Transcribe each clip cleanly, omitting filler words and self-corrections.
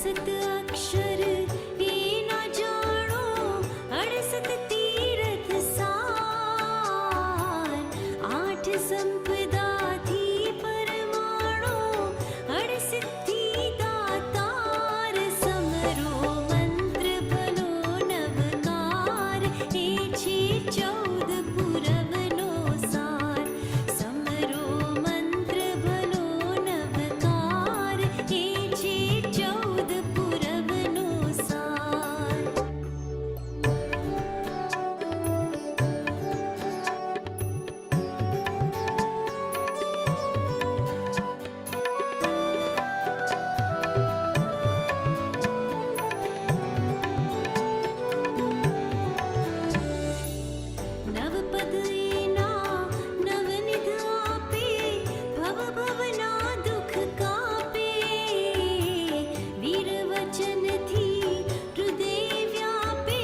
68 अक्षर ये न जानो, 68 तीर्थ सार, 8 संपदा थी परमाणु, 68 दातार, समरो मंत्र भलो नवकार, ये छे 14 पुरवनो सार, समरो मंत्र भलो नवकार, ये छे 14 पुरवनो सार। नवपद एना नवनिध आपे, भव भवना दुख कापे, वीर वचन थी हृदय व्यापे,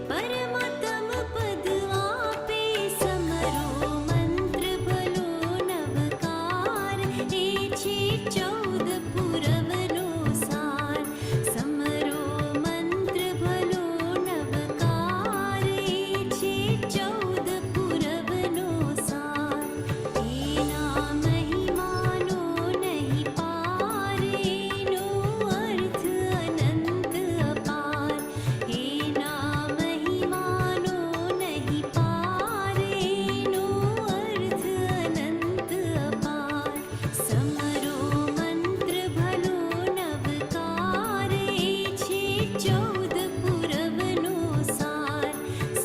परमतम पद आपे, समरो मंत्र भलो नवकार, ये छे 14 पुरवनो सार, समरो मंत्र भलो नवकार, ये छे 14 पुरवनो सार। एना महिमानो नहीं पार, एनो अर्थ अनंत अपार, एना महिमानो नहीं पार, एनो अर्थ अनंत अपार, समरो मंत्र भलो नवकार, ये छे 14 पुरवनो सार,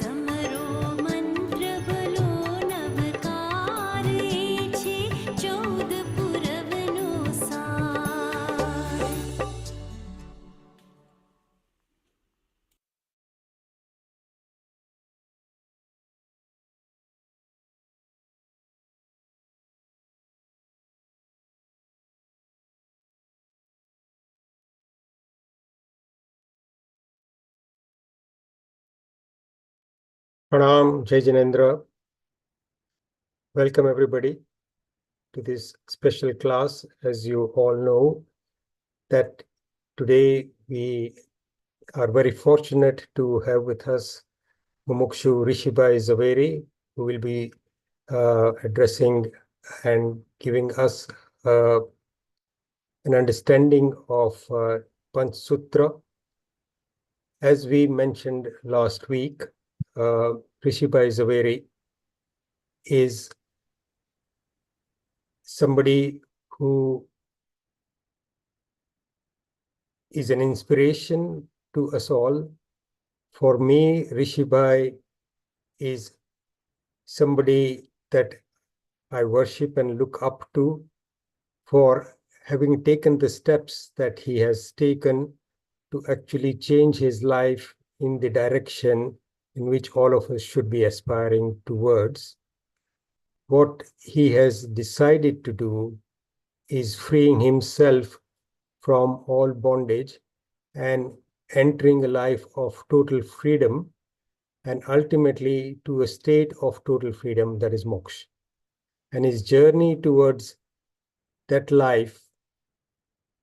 समरो मंत्र भलो नवकार, ये छे 14 पुरवनो सार। Pranam, Jai Jinendra. Welcome everybody to this special class. As you all know, that today we are very fortunate to have with us Mumukshu Rishibhai Zaveri, who will be addressing and giving us an understanding of Panch Sutra. As we mentioned last week, Rishibhai Zaveri is somebody who is an inspiration to us all. For me, Rishibhai is somebody that I worship and look up to for having taken the steps that he has taken to actually change his life in the direction in which all of us should be aspiring towards. What he has decided to do is freeing himself from all bondage and entering a life of total freedom, and ultimately to a state of total freedom, that is moksha. And his journey towards that life,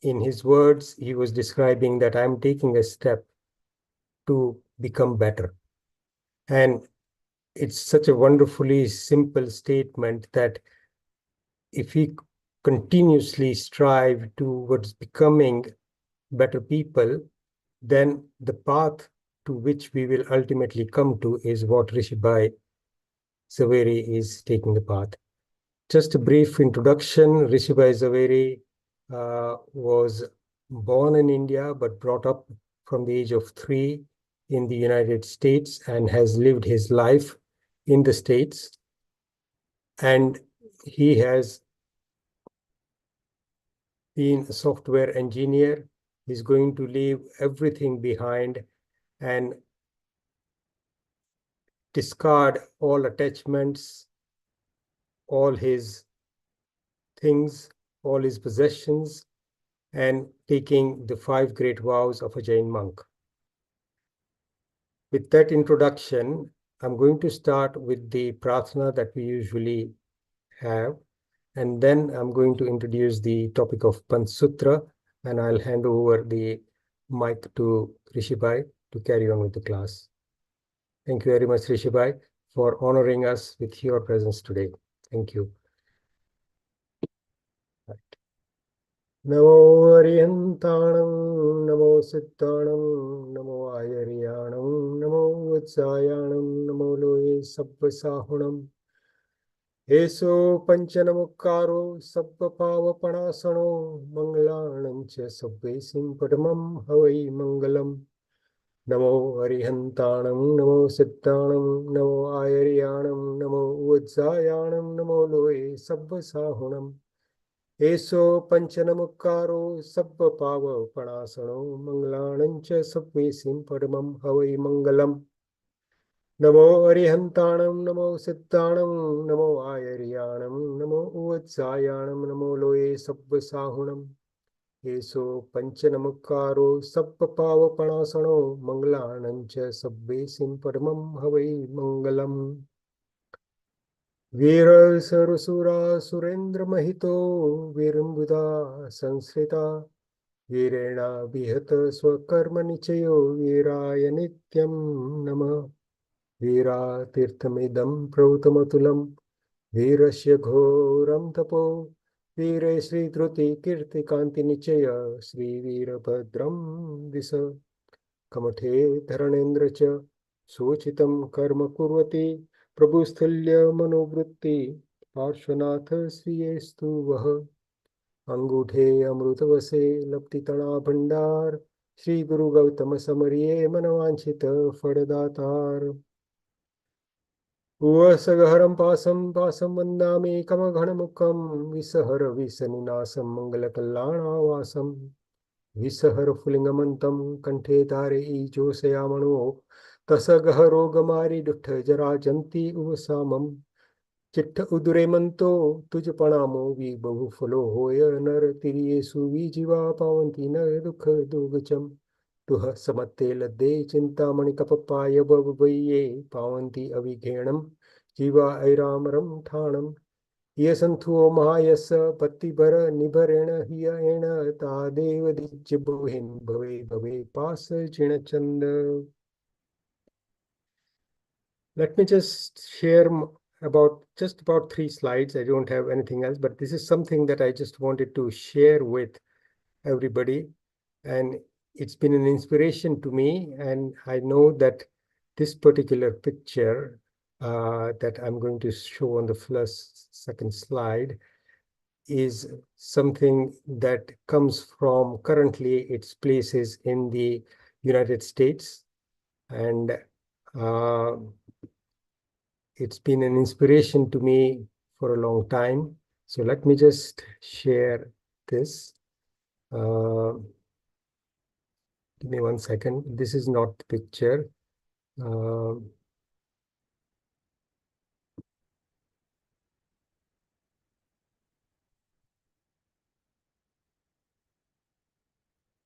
in his words, he was describing that I'm taking a step to become better. And it's such a wonderfully simple statement that if we continuously strive towards becoming better people, then the path to which we will ultimately come to is what Rishibhai Zaveri is taking the path. Just a brief introduction. Rishibhai Zaveri was born in India but brought up from the age of 3 in the United States and has lived his life in the States. And he has been a software engineer. He's going to leave everything behind and discard all attachments, all his things, all his possessions, and taking the 5 great vows of a Jain monk. With that introduction, I'm going to start with the prarthana that we usually have, and then I'm going to introduce the topic of Panch Sutra, and I'll hand over the mic to Rishibhai to carry on with the class. Thank you very much, Rishibhai, for honoring us with your presence today. Thank you. Namo Arihantanam, Namo Siddhanam, Namo Ayariyanam, Namo Vatsayanam, Namo Loye Sabbasahunam. Eso Panchanamukaro Sabba Pavapanasano, Manglanancha Sabbesim Padamam Havai Mangalam. Namo Arihantanam, Namo Siddhanam, Namo Ayariyanam, Namo Vatsayanam, Namo Loye Sabbasahunam. Eso Panchanamukaro Sabba Pava Panasano Manglanancha Sabvesim Padamam Havai Mangalam. Namo Arihantanam, Namo Siddhanam, Namo Ayariyanam, Namo Uvatsayanam, Namo Loye Sabbasahunam. Eso Panchanamukaro Sabba Pava Panasano Manglanancha Sabvesim Padamam Havai Mangalam. Veera Sarasura Surendra Mahito Virambudha Sansrita Virena Vihata Swakarma Nichayo Viraya Nityam Nama Vira Tirthamidam Prautamatulam Virasya Ghoram Tapo Vire Sri Dhruti Kirti Kanti Nichaya Sri Virabhadram Visa Kamathe Dharanendra Cha Sochitam Karma Kurvati Prabhusthalya Manovritti Parshvanath Sriyestu Vaha Anguthe Amrutavase Laptitana Bhandar Shri Guru Gautama Samariye Manavanchita Fadadatar Uvasagaharam Pasam Pasam Vandami Kamaghanamukam Visahara Visaninasam Mangalakallana Vasam Visahara Fulingamantam Kanthe Dhare Josayamano Tasagaharo Gamari Dutta Jara Janti Uvasamam Chitta Uduremanto Tujapanamo Vi Bahu Falo Hoya Nar Tiriyesu Vijiva Pavantina Dukha Dugacham Tuha Samatte Lade Chintamani Kapapaya Babaye Pavanti Avighenam Jiva Airamaram Thanam Yasantuo Mahayasa Patibara Nibarena Hiyaena Tadeva Dijibhuhin Bhave Bhave Pasa Chinachanda. Let me just share about 3 slides. I don't have anything else, but this is something that I just wanted to share with everybody. And it's been an inspiration to me. And I know that this particular picture that I'm going to show on the second slide is something that comes from currently its places in the United States. And it's been an inspiration to me for a long time. So let me just share this. Give me 1 second. This is not the picture.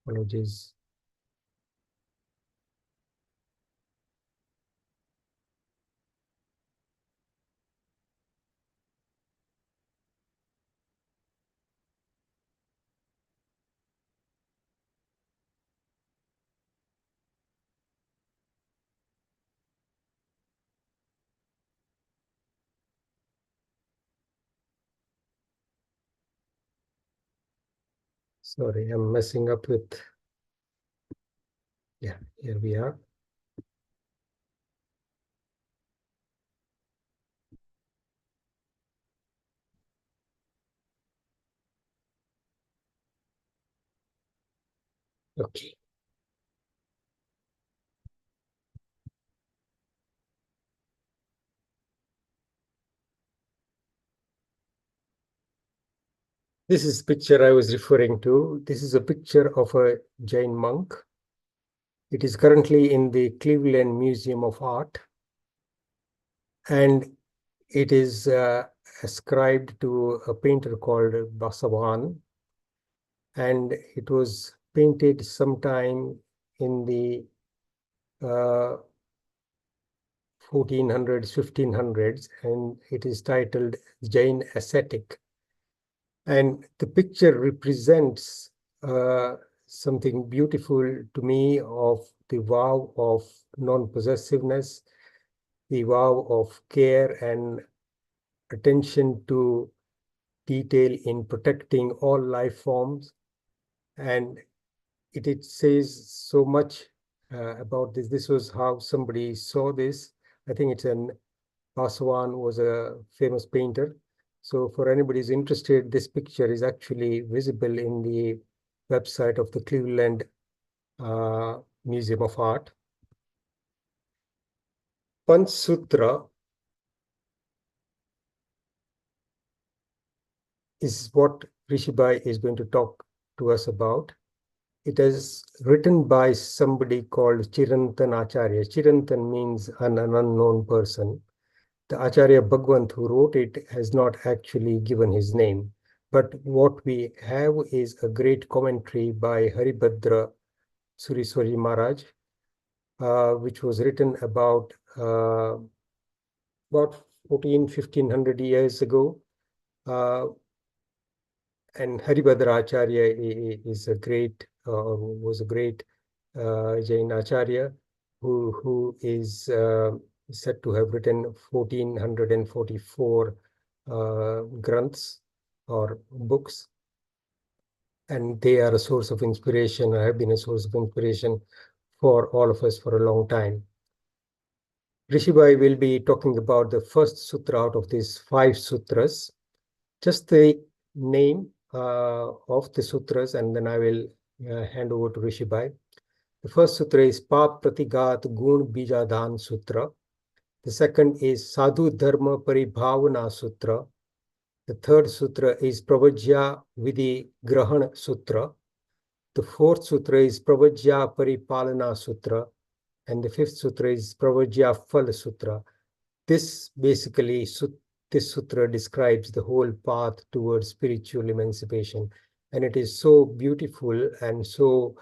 Apologies. Sorry, I'm messing up with. Yeah, here we are. Okay. This is the picture I was referring to. This is a picture of a Jain monk. It is currently in the Cleveland Museum of Art. And it is ascribed to a painter called Basavan. And it was painted sometime in the 1400s, 1500s, and it is titled Jain Ascetic. And the picture represents something beautiful to me of the vow of non-possessiveness, the vow of care and attention to detail in protecting all life forms. And it says so much about this. This was how somebody saw this. I think it's an Aswan was a famous painter. So for anybody who's interested, this picture is actually visible in the website of the Cleveland Museum of Art. Panch Sutra is what Rishibhai is going to talk to us about. It is written by somebody called Chirantan Acharya. Chirantan means an unknown person. The Acharya Bhagwant who wrote it has not actually given his name. But what we have is a great commentary by Haribhadra Suriswari Maharaj, which was written about 1500 years ago. And Haribhadra Acharya is a great, was a great Jain Acharya who is said to have written 1444 granths or books. And they are a source of inspiration, or have been a source of inspiration for all of us for a long time. Rishibhai will be talking about the first sutra out of these 5 sutras. Just the name of the sutras, and then I will hand over to Rishibhai. The first sutra is Pap Pratigat Gun Bijadhan Sutra. The second is Sadhu Dharma Paribhavana Sutra. The third sutra is Pravajya Vidhi Grahan Sutra. The fourth sutra is Pravajya Paripalana Sutra. And the fifth sutra is Pravajya Phal Sutra. This basically, this sutra describes the whole path towards spiritual emancipation. And it is so beautiful and so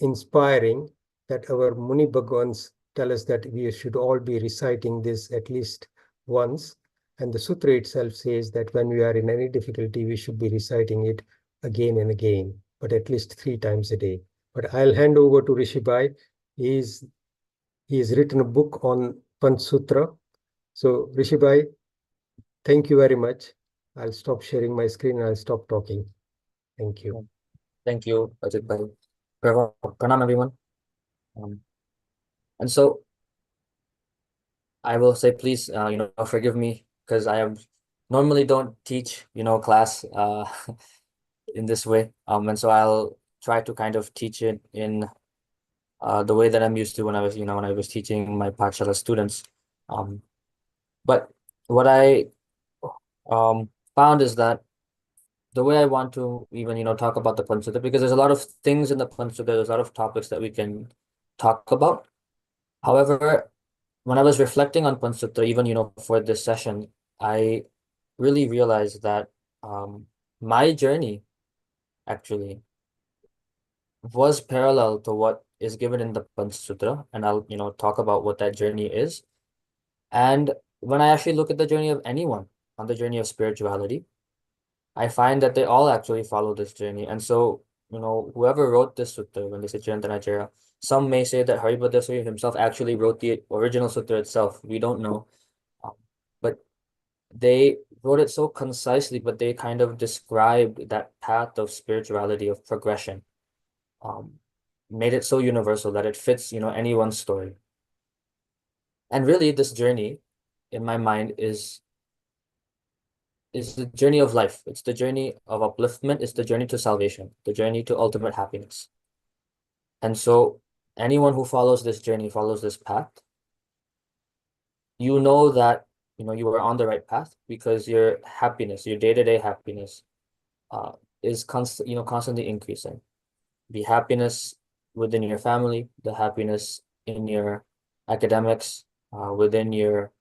inspiring that our Muni Bhagwans tell us that we should all be reciting this at least once. And the sutra itself says that when we are in any difficulty, we should be reciting it again and again, but at least 3 times a day. But I'll hand over to Rishibhai. He has written a book on Panch Sutra. So Rishibhai, thank you very much. I'll stop sharing my screen and I'll stop talking. Thank you. Thank you, Ajit Bhai. Pranam, everyone. And so I will say, please, forgive me because I normally don't teach, class in this way. And so I'll try to kind of teach it in the way that I'm used to when I was teaching my Pathshala students. But what I found is that the way I want to even, talk about the Panch Sutra, because there's a lot of things in the Panch Sutra, there's a lot of topics that we can talk about. However, when I was reflecting on Panch Sutra, even, for this session, I really realized that my journey actually was parallel to what is given in the Panch Sutra, and I'll, talk about what that journey is. And when I actually look at the journey of anyone on the journey of spirituality, I find that they all actually follow this journey. And so, whoever wrote this sutra, when they say Chirantanacharya, some may say that Haribhadra Swami himself actually wrote the original sutra itself. We don't know. But they wrote it so concisely, but they kind of described that path of spirituality, of progression, made it so universal that it fits, anyone's story. And really, this journey, in my mind, is the journey of life. It's the journey of upliftment. It's the journey to salvation, the journey to ultimate happiness. And so anyone who follows this journey, follows this path, you know that, you are on the right path because your happiness, your day-to-day happiness, is constantly increasing. The happiness within your family, the happiness in your academics, within your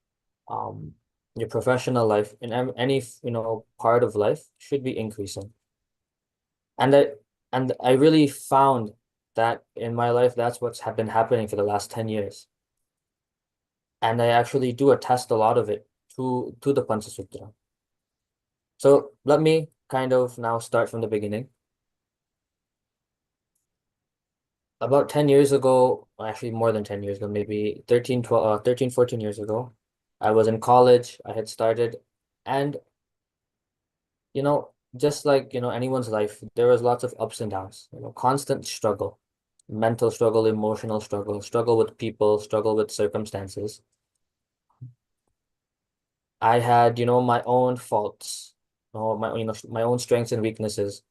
professional life, in any part of life should be increasing. And I really found that in my life, that's what's been happening for the last 10 years. And I actually do attest a lot of it to the Panch Sutra. So let me kind of now start from the beginning. About 10 years ago, actually more than 10 years ago, maybe 13, 14 years ago, I was in college. I had started, and just like, anyone's life, there was lots of ups and downs, constant struggle, mental struggle, emotional struggle, struggle with people, struggle with circumstances. I had, my own faults, my own strengths and weaknesses.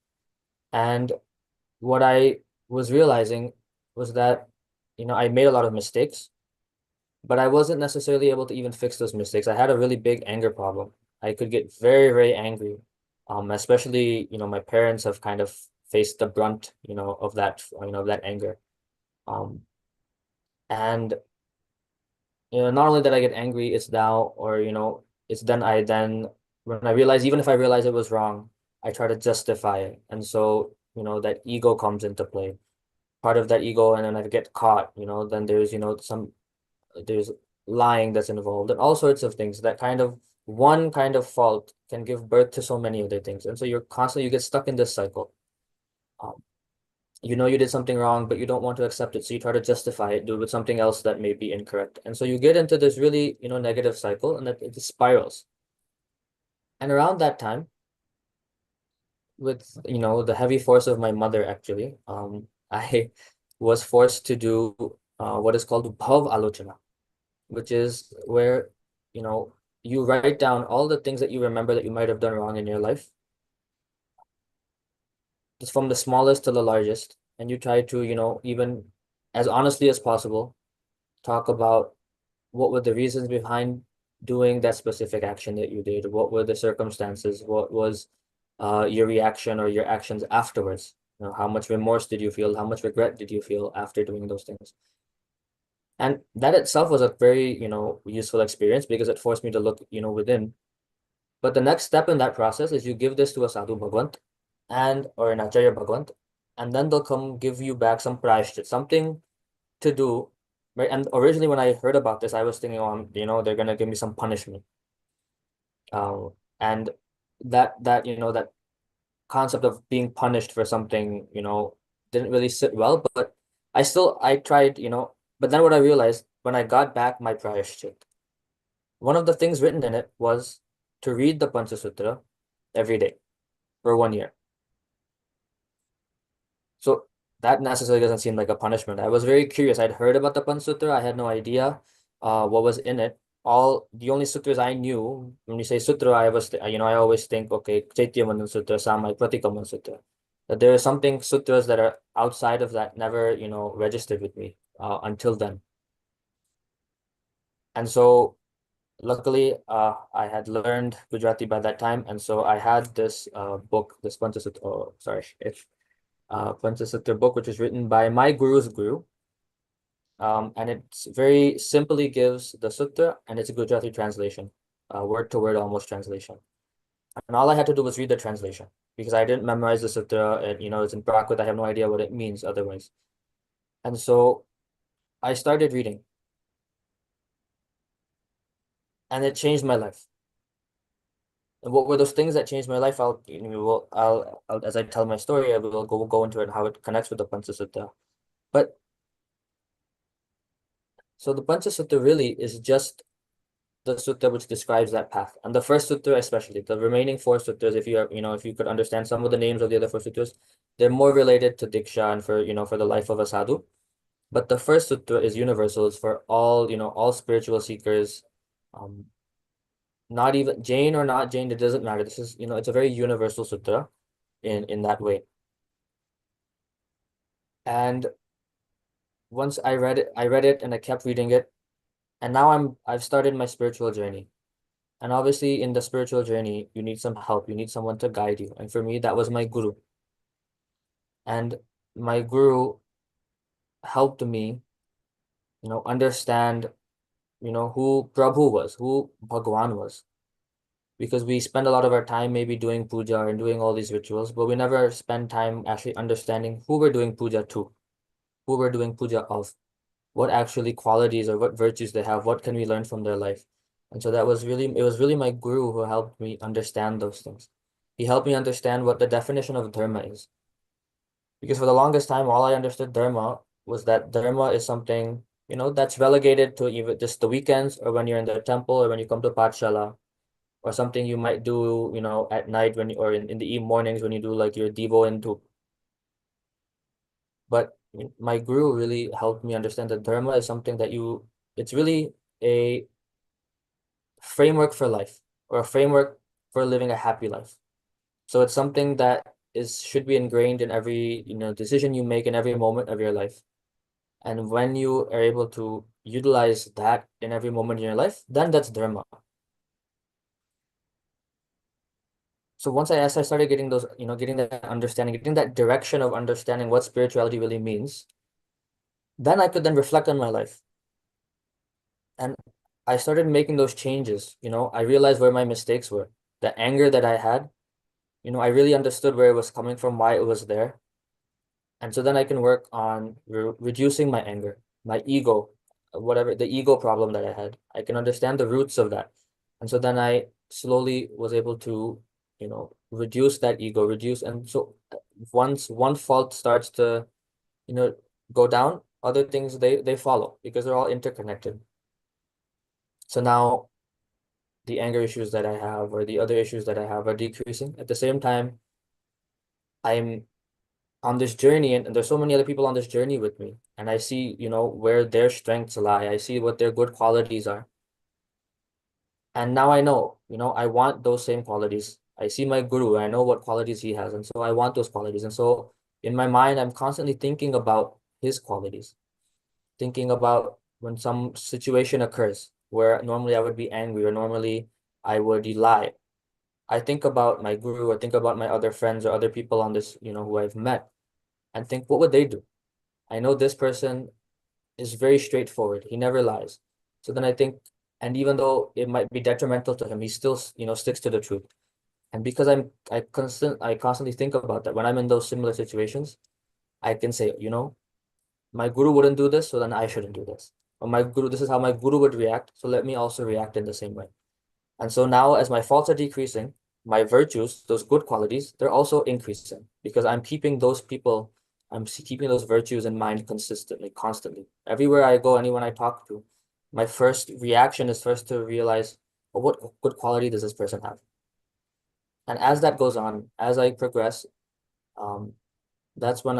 And what I was realizing was that, I made a lot of mistakes, but I wasn't necessarily able to even fix those mistakes. I had a really big anger problem. I could get very, very angry. Especially, my parents have kind of faced the brunt, of that anger. Um, and not only that I get angry, it's now, or it's then when I realize, even if I realize it was wrong, I try to justify it. And so, that ego comes into play. Part of that ego, and then I get caught, then there's, there's lying that's involved and all sorts of things. That kind of one kind of fault can give birth to so many other things. And so you get stuck in this cycle. Um, you did something wrong, but you don't want to accept it. So you try to justify it, do it with something else that may be incorrect. And so you get into this really, negative cycle, and that it spirals. And around that time, with, the heavy force of my mother, actually, I was forced to do what is called bhav alochana, which is where, you know, you write down all the things that you remember that you might have done wrong in your life, just from the smallest to the largest, and you try to, even as honestly as possible, talk about what were the reasons behind doing that specific action that you did, what were the circumstances, what was your reaction or your actions afterwards. How much remorse did you feel? How much regret did you feel after doing those things? And that itself was a very, useful experience because it forced me to look, within. But the next step in that process is you give this to a sadhu bhagwant or an acharya bhagwant, and then they'll come give you back some prayashchit, something to do, right? And originally when I heard about this, I was thinking, oh, they're gonna give me some punishment. And that concept of being punished for something, didn't really sit well, but I tried, but then what I realized when I got back my prayashchit, one of the things written in it was to read the Panch Sutra every day for 1 year. So that necessarily doesn't seem like a punishment. I was very curious. I'd heard about the Panch Sutra. I had no idea what was in it. All the only sutras I knew, when you say sutra, I always think, okay, Chaitya Mandan Sutra, Samay Pratikaman Sutra. That there are something sutras that are outside of that never, registered with me until then. And so luckily, I had learned Gujarati by that time, and so I had this book, this Panch Sutra. Oh, sorry, it's Panch Sutra book, which was written by my guru's guru. And it very simply gives the sutta and its Gujarati translation, word to word almost translation. And all I had to do was read the translation because I didn't memorize the sutta, and it's in Prakrit. I have no idea what it means otherwise. And so I started reading, and it changed my life. And what were those things that changed my life? I'll as I tell my story, I will go into it, how it connects with the Panch Sutra. But so the Panch Sutra really is just the sutta which describes that path. And the first sutra, especially the remaining four sutras, if you could understand some of the names of the other four sutras, they're more related to Diksha and for the life of a sadhu. But the first sutra is universal. It's for all spiritual seekers. Not even Jain or not Jain, it doesn't matter. This is, it's a very universal sutra in that way. And once I read it and I kept reading it. And now I've started my spiritual journey. And obviously in the spiritual journey, you need some help. You need someone to guide you. And for me, that was my guru. And my guru helped me, understand, who Prabhu was, who Bhagwan was. Because we spend a lot of our time maybe doing puja and doing all these rituals, but we never spend time actually understanding who we're doing puja to, who we're doing puja of, what actually qualities or what virtues they have, what can we learn from their life. And so it was really my guru who helped me understand those things. He helped me understand what the definition of dharma is. Because for the longest time, all I understood dharma was that dharma is something, that's relegated to even just the weekends, or when you're in the temple, or when you come to Pathshala, or something you might do, at night or in the mornings when you do like your Devo and Dhup. But my guru really helped me understand that dharma is something that it's really a framework for life, or a framework for living a happy life. So it's something that should be ingrained in every, decision you make in every moment of your life. And when you are able to utilize that in every moment in your life, then that's dharma. So as I started getting those, getting that understanding, getting that direction of understanding what spirituality really means, then I could then reflect on my life. And I started making those changes. I realized where my mistakes were. The anger that I had, I really understood where it was coming from, why it was there. And so then I can work on reducing my anger, my ego, whatever the ego problem that I had. I can understand the roots of that. And so then I slowly was able to, reduce that ego, reduce. And so once one fault starts to, go down, other things, they follow, because they're all interconnected. So now the anger issues that I have, or the other issues that I have, are decreasing. At the same time, I'm on this journey, and there's so many other people on this journey with me, and I see, where their strengths lie. I see what their good qualities are. And now I know, I want those same qualities. I see my guru, I know what qualities he has, and so I want those qualities. And so in my mind, I'm constantly thinking about his qualities, thinking about when some situation occurs where normally I would be angry, or normally I would lie. I think about my guru, I think about my other friends or other people on this, who I've met, and think, what would they do? I know this person is very straightforward. He never lies. So then I think, and even though it might be detrimental to him, he still, sticks to the truth. And because I constantly think about that when I'm in those similar situations, I can say, my guru wouldn't do this, so then I shouldn't do this. Or my guru, this is how my guru would react, so let me also react in the same way. And so now, as my faults are decreasing, my virtues, those good qualities, they're also increasing, because I'm keeping those people, keeping those virtues in mind consistently, constantly. Everywhere I go, anyone I talk to, my first reaction is first to realize, oh, what good quality does this person have? And as that goes on, as I progress, that's when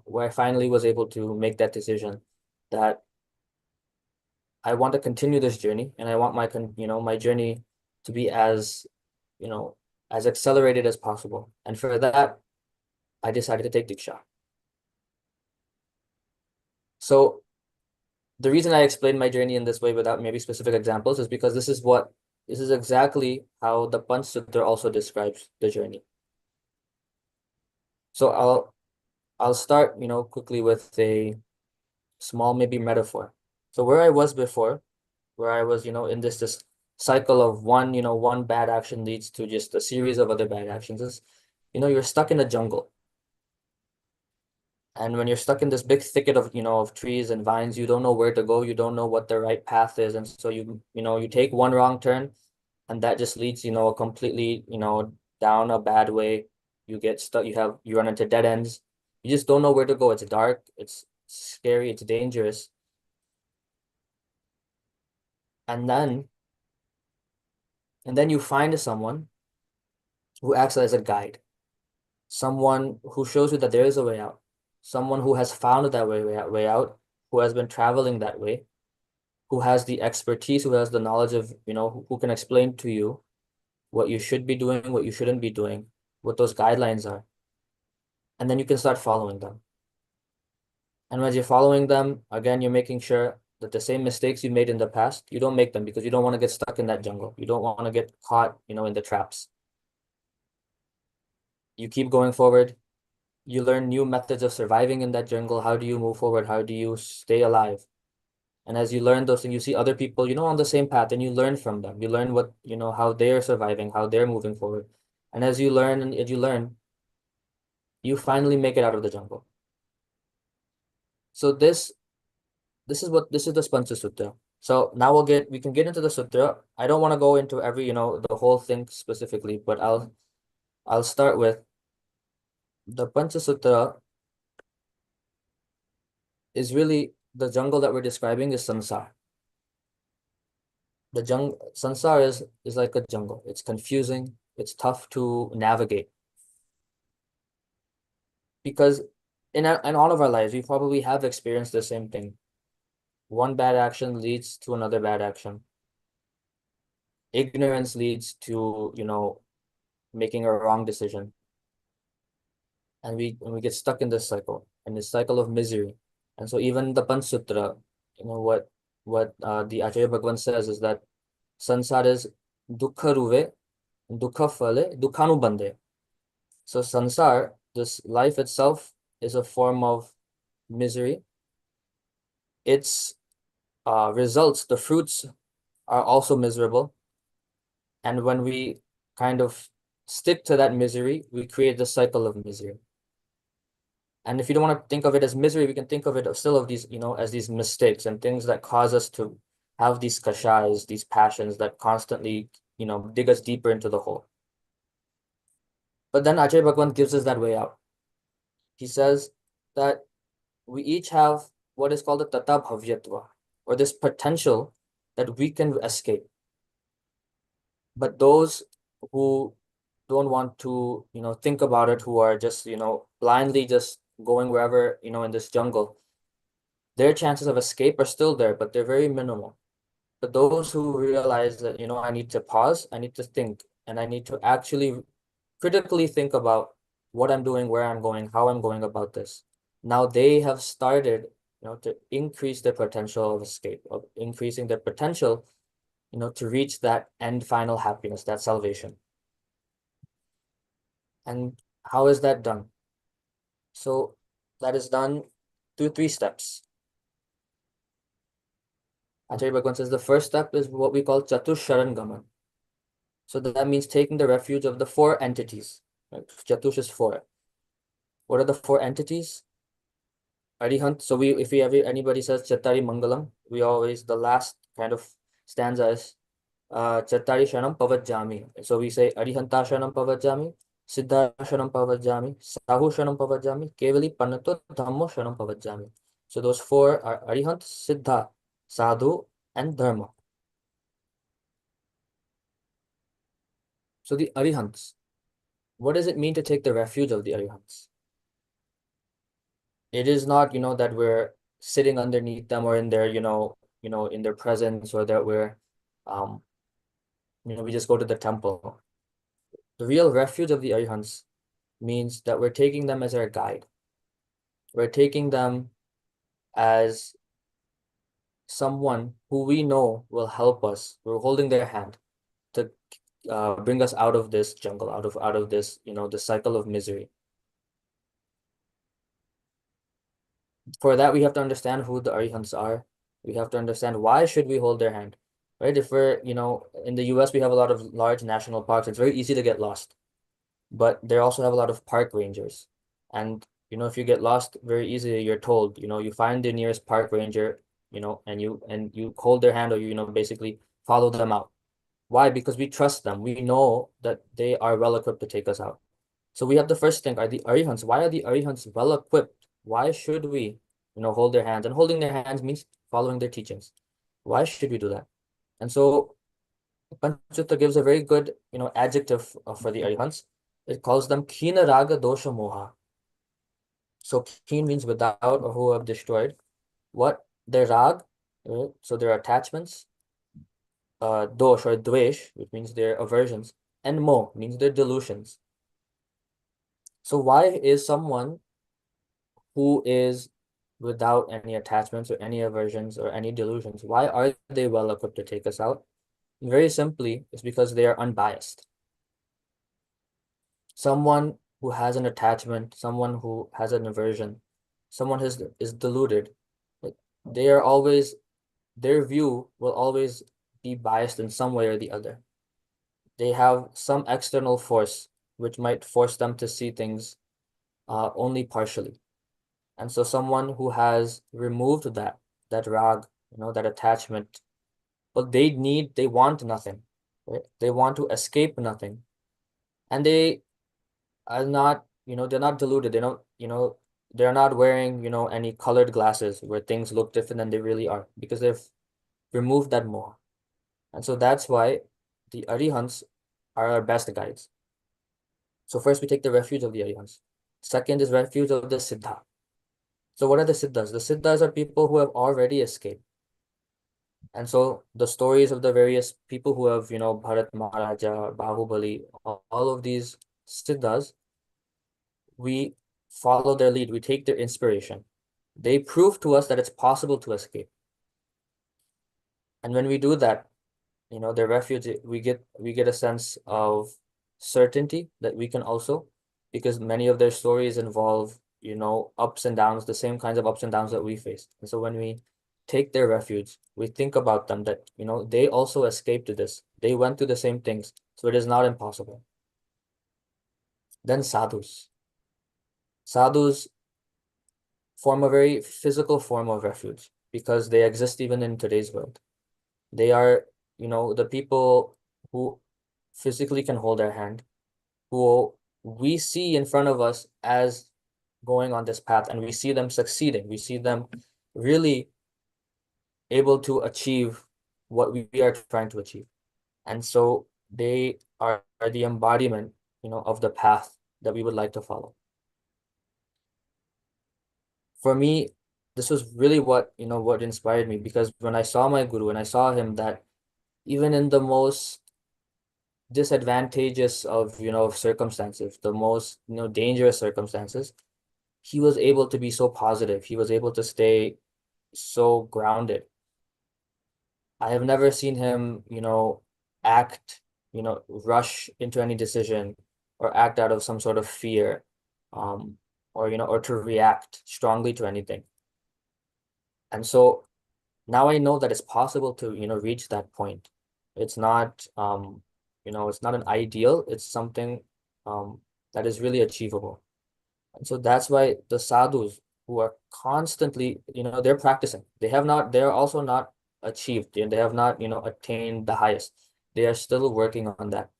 where I finally was able to make that decision that I want to continue this journey, and I want my journey to be as, you know, as accelerated as possible. And for that, I decided to take Diksha. So the reason I explained my journey in this way without maybe specific examples is because this is exactly how the Panch Sutra also describes the journey. So I'll start, quickly with a small maybe metaphor. So where I was before, where I was, in this cycle of one bad action leads to just a series of other bad actions, is, you're stuck in a jungle. And when you're stuck in this big thicket of trees and vines, you don't know where to go, you don't know what the right path is. And so you take one wrong turn, and that just leads, a completely, down a bad way. You get stuck, you run into dead ends. You just don't know where to go. It's dark, it's scary, it's dangerous. And then you find someone who acts as a guide, someone who shows you that there is a way out, someone who has found that way out, who has been traveling that way, who has the expertise, who has the knowledge of, who can explain to you what you should be doing, what you shouldn't be doing, what those guidelines are. And then you can start following them. And as you're following them, again, you're making sure that the same mistakes you made in the past, you don't make them, because you don't want to get stuck in that jungle. You don't want to get caught, in the traps. You keep going forward. You learn new methods of surviving in that jungle. How do you move forward? How do you stay alive? And as you learn those things, you see other people, on the same path, and you learn from them. You learn what, how they're surviving, how they're moving forward. And as you learn and as you learn, you finally make it out of the jungle. So this is the Panch Sutra. So now we can get into the sutra. I don't want to go into every, the whole thing specifically, but I'll start with the Panch Sutra is really the jungle that we're describing is sansar. Sansar is like a jungle. It's confusing. It's tough to navigate because in all of our lives, we probably have experienced the same thing. One bad action leads to another bad action. Ignorance leads to, making a wrong decision. And we get stuck in this cycle of misery. And so even the Panch Sutra, what the Acharya Bhagavan says is that sansar is dukha ruve, dukha phale, dukhanu bande. So sansar, this life itself, is a form of misery. Its results, the fruits, are also miserable. And when we kind of stick to that misery, we create the cycle of misery. And if you don't want to think of it as misery, we can think of it still of these, as these mistakes and things that cause us to have these kashais, these passions that constantly, dig us deeper into the hole. But then Acharya Bhagavan gives us that way out. He says that we each have what is called a tata bhavyatva, or this potential that we can escape. But those who don't want to, think about it, who are just, blindly just going wherever, in this jungle, their chances of escape are still there, but they're very minimal. But those who realize that, I need to pause, I need to think, and I need to actually critically think about what I'm doing, where I'm going, how I'm going about this. Now they have started, to increase their potential of escape, of increasing their potential, to reach that end final happiness, that salvation. And how is that done? So that is done through 3 steps. Acharya Bhagavan says the first step is what we call Chatush Sharan Gaman. So that means taking the refuge of the 4 entities. Right? Chatush is 4. What are the 4 entities? Arihant. So if anybody says Chattari Mangalam, we always, the last kind of stanza is Chattari Shanam Pavajjami. So we say Arihanta Shanam Pavajjami, Siddha Shanam Pavajjami, Sahu Shanam Pavajjami, Kevali Panato Dhammo Shanam Pavajjami. So those 4 are Arihant, Siddha, Sadhu, and Dharma. So the Arihants, what does it mean to take the refuge of the Arihants? It is not, that we're sitting underneath them or in their, in their presence, or that we're, we just go to the temple. The real refuge of the Arihants means that we're taking them as our guide. We're taking them as someone who we know will help us. We're holding their hand to bring us out of this jungle, out of this, the cycle of misery. For that, we have to understand who the Arihants are. We have to understand why should we hold their hand, right? If we're, in the US, we have a lot of large national parks. It's very easy to get lost, but they also have a lot of park rangers. And, if you get lost very easily, you're told, you find the nearest park ranger, and you hold their hand, or basically follow them out. Why? Because we trust them. We know that they are well equipped to take us out. So we have to first think, are the Arihants, why are the Arihants well equipped? Why should we, hold their hands? And holding their hands means following their teachings. Why should we do that? And so Panch Sutra gives a very good, adjective for the Arihants. It calls them Khina Raga Dosha Moha. So Khin means without, or who have destroyed. What? Their rag, right? So their attachments, dosh or dvesh, which means their aversions, and mo means their delusions. So why is someone who is without any attachments or any aversions or any delusions, why are they well equipped to take us out? Very simply, it's because they are unbiased. Someone who has an attachment, someone who has an aversion, someone is deluded, they are always, their view will always be biased in some way or the other. They have some external force which might force them to see things only partially. And so someone who has removed that rag, that attachment, but they want nothing, right? They want to escape nothing. And they are not, they're not deluded. They don't, they're not wearing, you know, any colored glasses where things look different than they really are, because they've removed that moha. And so that's why the arihants are our best guides. So first we take the refuge of the arihants. Second is refuge of the siddha. So what are the siddhas? The siddhas are people who have already escaped. And so the stories of the various people who have, you know, Bharat Maharaja, Bahubali, all of these siddhas, we follow their lead, we take their inspiration. They prove to us that it's possible to escape. And when we do that, you know, their refuge, we get a sense of certainty that we can also, because many of their stories involve, you know, ups and downs, the same kinds of ups and downs that we face. And so when we take their refuge, we think about them that, you know, they also escaped to this. They went through the same things. So it is not impossible. Then sadhus. Sadhus form a very physical form of refuge because they exist even in today's world. They are, you know, the people who physically can hold our hand, who we see in front of us as going on this path, and we see them succeeding. We see them really able to achieve what we are trying to achieve. And so they are the embodiment, you know, of the path that we would like to follow. For me, this was really what, you know, what inspired me, because when I saw my guru and I saw him that even in the most disadvantageous of, you know, circumstances, the most, you know, dangerous circumstances, he was able to be so positive. He was able to stay so grounded. I have never seen him, you know, act, you know, rush into any decision or act out of some sort of fear, or, you know, or to react strongly to anything. And so now I know that it's possible to, you know, reach that point. It's not, you know, it's not an ideal, it's something that is really achievable. And so that's why the sadhus who are constantly, you know, they're practicing. They're also not achieved, and they have not, you know, attained the highest. They are still working on that,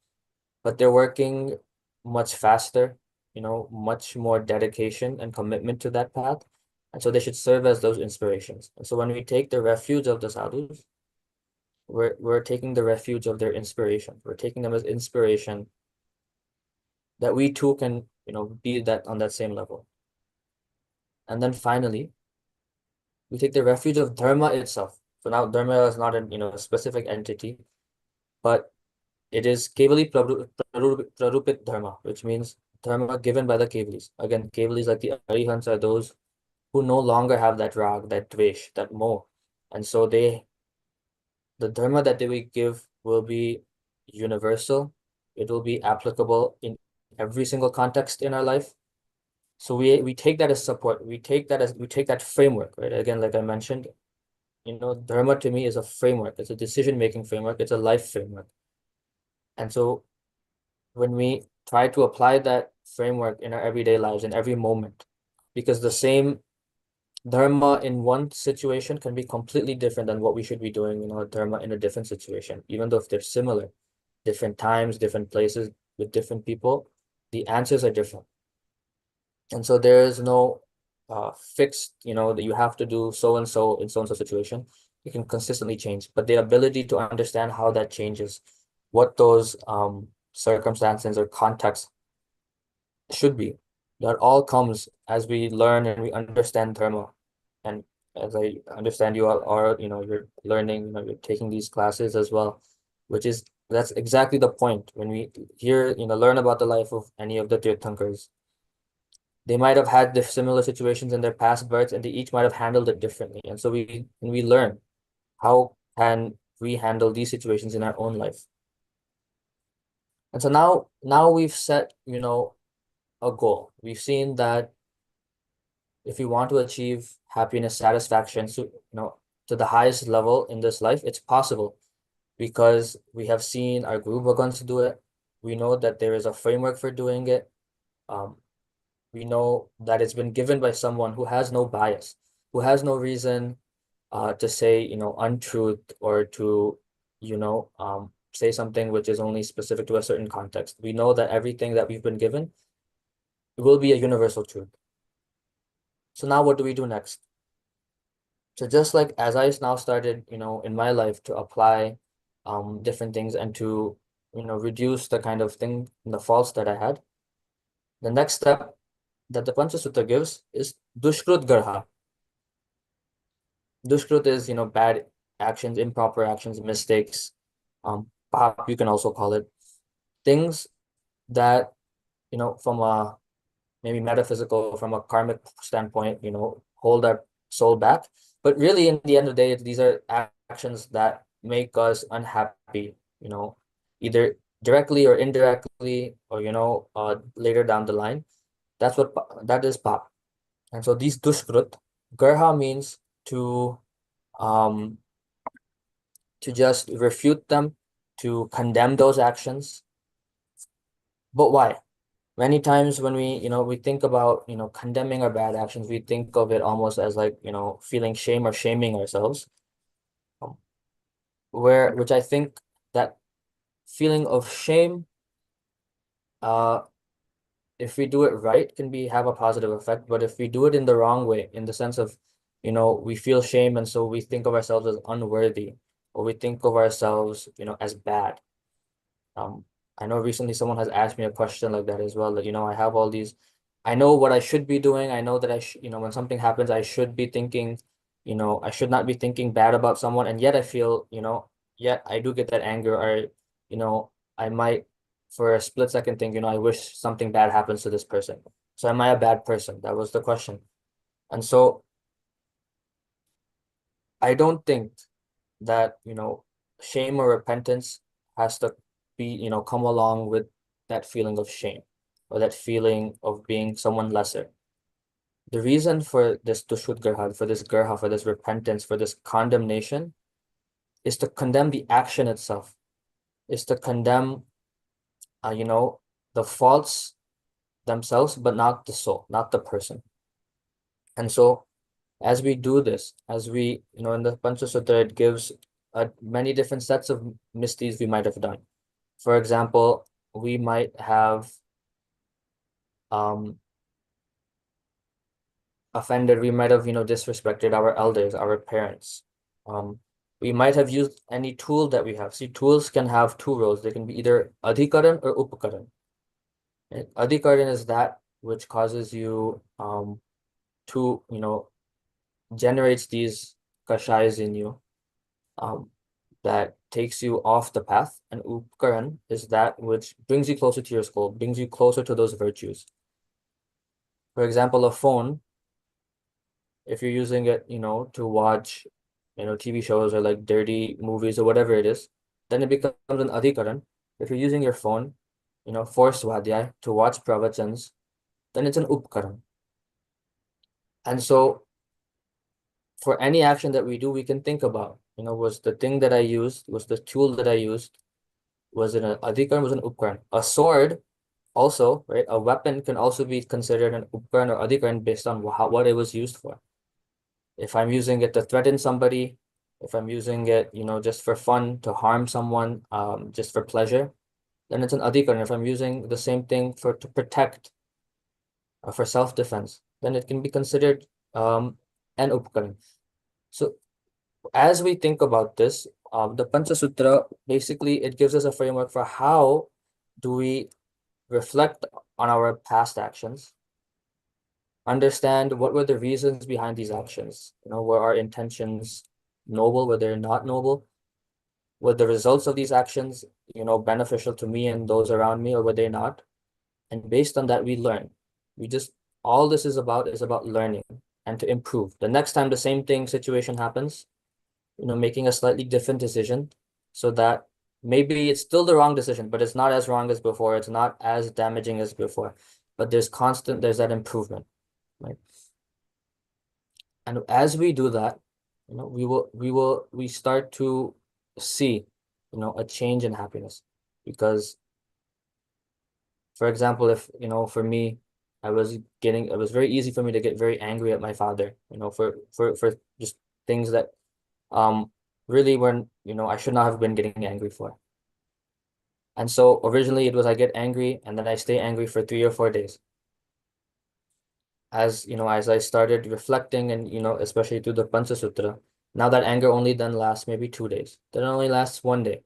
but they're working much faster, you know, much more dedication and commitment to that path. And so they should serve as those inspirations. And so when we take the refuge of the sadhus, we're taking the refuge of their inspiration. We're taking them as inspiration that we too can, you know, be that on that same level. And then finally, we take the refuge of dharma itself. So now dharma is not a, you know, a specific entity, but it is kevali prarupit dharma, which means dharma given by the kevalis. Again, kevalis like the arihants are those who no longer have that rag, that dvesh, that moh. And so the dharma that they will give will be universal. It will be applicable in every single context in our life. So we take that as support. We take that framework, right? Again, like I mentioned, you know, dharma to me is a framework. It's a decision-making framework. It's a life framework. And so when we try to apply that framework in our everyday lives, in every moment, because the same dharma in one situation can be completely different than what we should be doing, you know, dharma in a different situation, even though if they're similar, different times, different places with different people, the answers are different. And so there is no fixed, you know, that you have to do so and so in so and so situation. It can consistently change, but the ability to understand how that changes, what those circumstances or contexts should be, that all comes as we learn and we understand dharma. And as I understand, you all are, you know, you're learning, you know, you're taking these classes as well, that's exactly the point. When we hear, you know, learn about the life of any of the Tirthankars, they might have had the similar situations in their past births, and they each might have handled it differently. And so we learn how can we handle these situations in our own life. And so now we've set, you know, a goal. We've seen that if we want to achieve happiness, satisfaction, so, you know, to the highest level in this life, it's possible because we have seen our Guru Bhagwans do it. We know that there is a framework for doing it. We know that it's been given by someone who has no bias, who has no reason to say, you know, untruth or to, you know, say something which is only specific to a certain context. We know that everything that we've been given will be a universal truth. So now what do we do next? So just like as I now started, in my life to apply different things and to, reduce the kind of thing, the faults that I had, the next step that the Pancha Sutra gives is Dushkrut Garha. Dushkrut is, bad actions, improper actions, mistakes, pap, you can also call it, things that, from a maybe metaphysical, from a karmic standpoint, hold our soul back. But really, in the end of the day, these are actions that make us unhappy, either directly or indirectly, or, later down the line. That is pap. And so these dushkrut, garha means to um to just refute them, to condemn those actions. But why? Many times when we think about, condemning our bad actions, we think of it almost as like, feeling shame or shaming ourselves. Um, which I think that feeling of shame, uh, if we do it right, can have a positive effect. But if we do it in the wrong way, in the sense of, we feel shame and so we think of ourselves as unworthy, or we think of ourselves, as bad. Um, I know recently someone has asked me a question like that as well, that, I have all these, I know what I should be doing. I know that when something happens, I should be thinking, I should not be thinking bad about someone. And yet I feel, yet I do get that anger, or, I might for a split second think, I wish something bad happens to this person. So am I a bad person? That was the question. And so I don't think that, shame or repentance has to be, come along with that feeling of shame or that feeling of being someone lesser. The reason for this tushud garha, for this repentance, for this condemnation, is to condemn the action itself, is to condemn, the faults themselves, but not the soul, not the person. And so as we do this, as we, in the Pancha Sutra, it gives many different sets of misdeeds we might have done. For example, we might have um, offended, we might have, disrespected our elders, our parents. We might have used any tool that we have. See, tools can have two roles. They can be either adhikaran or upakaran. And adhikaran is that which causes you to, generates these kashayas in you, that takes you off the path. And upkaran is that which brings you closer to your goal, brings you closer to those virtues. For example, a phone, if you're using it, to watch, TV shows or like dirty movies or whatever it is, then it becomes an adhikaran. If you're using your phone, for swadhyay, to watch pravachans, then it's an upkaran. And so for any action that we do, we can think about, was the thing that I used, was the tool that I used, was it an adhikaran, was it an upkaran? A sword also, right? A weapon can also be considered an upkaran or adhikaran based on what it was used for. If I'm using it to threaten somebody, if I'm using it, just for fun, to harm someone, just for pleasure, then it's an adhikaran. If I'm using the same thing to protect, for self-defense, then it can be considered an upkaran. So as we think about this, the Pancha Sutra, basically it gives us a framework for how do we reflect on our past actions, understand what were the reasons behind these actions, were our intentions noble, were they not noble, were the results of these actions, beneficial to me and those around me, or were they not? And based on that, we learn. All this is about learning and to improve. The next time the same situation happens, making a slightly different decision, so that maybe it's still the wrong decision, but it's not as wrong as before. It's not as damaging as before, but there's that improvement, right? And as we do that, we start to see, a change in happiness. Because, for example, if, for me, it was very easy for me to get very angry at my father, for just things that really weren't, I should not have been getting angry for. And so originally it was I get angry and then I stay angry for 3 or 4 days. as as I started reflecting and especially through the Panch Sutra, now that anger only then lasts maybe 2 days. Then it only lasts one day.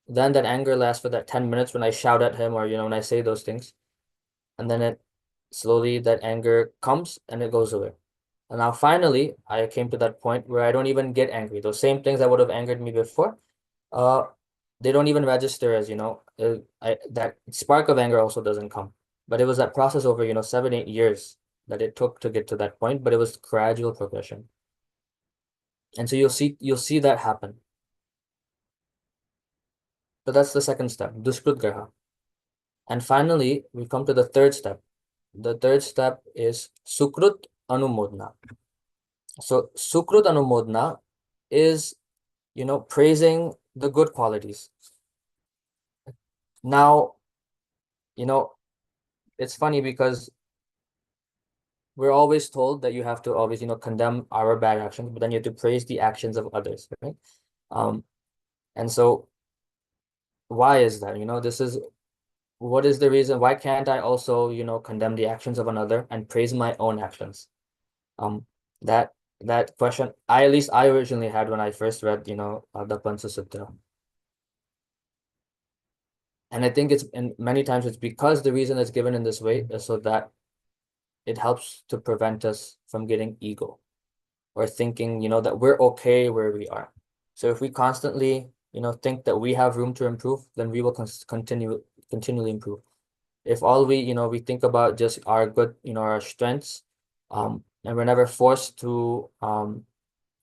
Then that anger lasts for that 10 minutes when I shout at him or when I say those things. And then it slowly that anger comes and it goes away. And now finally I came to that point where I don't even get angry. Those same things that would have angered me before, uh, they don't even register as, that spark of anger also doesn't come. But it was that process over, 7, 8 years that it took to get to that point, but it was gradual progression. And so you'll see that happen. So that's the second step, Dushkrut Graha. And finally, we come to the third step. The third step is Sukrut Anumodna. So Sukrut Anumodna is, praising the good qualities. Now, it's funny because we're always told that you have to always, condemn our bad actions, but then you have to praise the actions of others, right? And so why is that? What is the reason? Why can't I also, condemn the actions of another and praise my own actions? That that question, at least I originally had when I first read, the Panch Sutra. And I think and many times it's because the reason it's given in this way is so that it helps to prevent us from getting ego or thinking, that we're okay where we are. So if we constantly, think that we have room to improve, then we will continually improve. If all we think about just our good, our strengths, and we're never forced to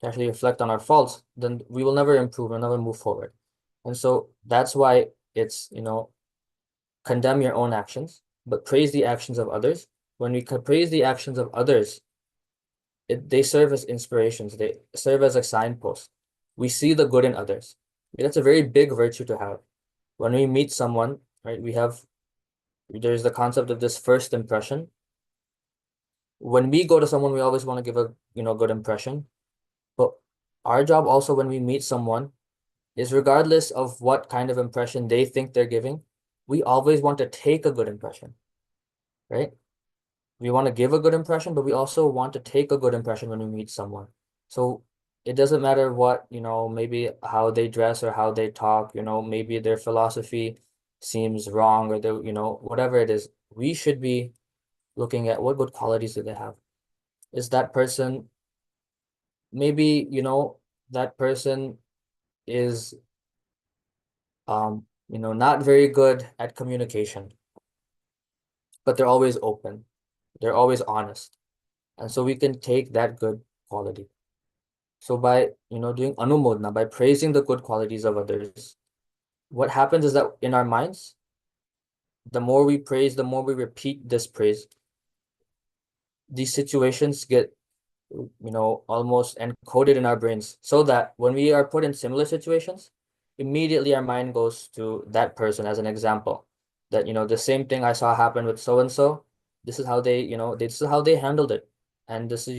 actually reflect on our faults, then we will never improve and never move forward. And so that's why it's, condemn your own actions, but praise the actions of others. When we praise the actions of others, they serve as inspirations. They serve as a signpost. We see the good in others. That's a very big virtue to have. When we meet someone, right, there's the concept of this first impression. When we go to someone, we always want to give a good impression. But our job also when we meet someone is, regardless of what kind of impression they think they're giving, we always want to take a good impression, right? We want to give a good impression, but we also want to take a good impression when we meet someone. So it doesn't matter what, maybe how they dress or how they talk, maybe their philosophy seems wrong or whatever it is, we should be looking at what good qualities do they have. Is that person, maybe, that person is, not very good at communication, but they're always open. They're always honest. And so we can take that good quality. So by, doing anumodna, by praising the good qualities of others, what happens is that in our minds, the more we praise, the more we repeat this praise, these situations get, almost encoded in our brains so that when we are put in similar situations, immediately our mind goes to that person as an example. That, the same thing I saw happen with so and so, this is how this is how they handled it. And this is,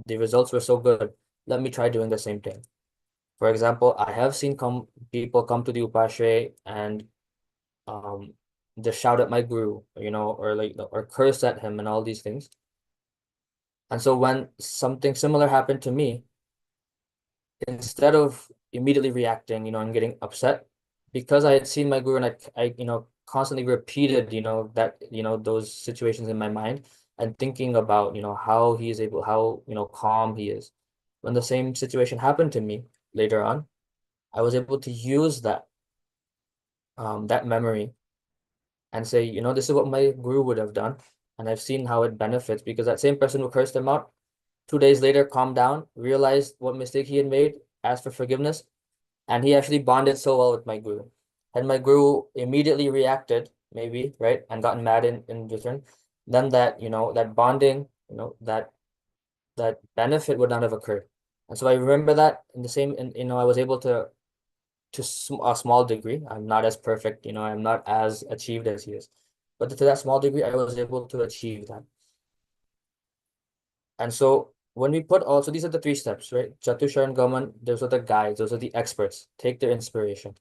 the results were so good. Let me try doing the same thing. For example, I have seen people come to the upashrey and just shout at my guru, or curse at him and all these things. And so when something similar happened to me, instead of immediately reacting, and getting upset, because I had seen my guru and I constantly repeated, that, those situations in my mind and thinking about, how he is able, how, calm he is. When the same situation happened to me later on, I was able to use that memory and say, this is what my guru would have done. And I've seen how it benefits, because that same person who cursed him out, 2 days later, calmed down, realized what mistake he had made, asked for forgiveness, and he actually bonded so well with my guru. Had my guru immediately reacted, maybe, right, and gotten mad in return, then that, that bonding, that benefit would not have occurred. And so I remember that in the same, and, I was able to a small degree. I'm not as perfect, I'm not as achieved as he is, but to that small degree, I was able to achieve that. And so when we put also, these are the 3 steps, right? Chatusharan Gaman, those are the guides, those are the experts. Take their inspiration.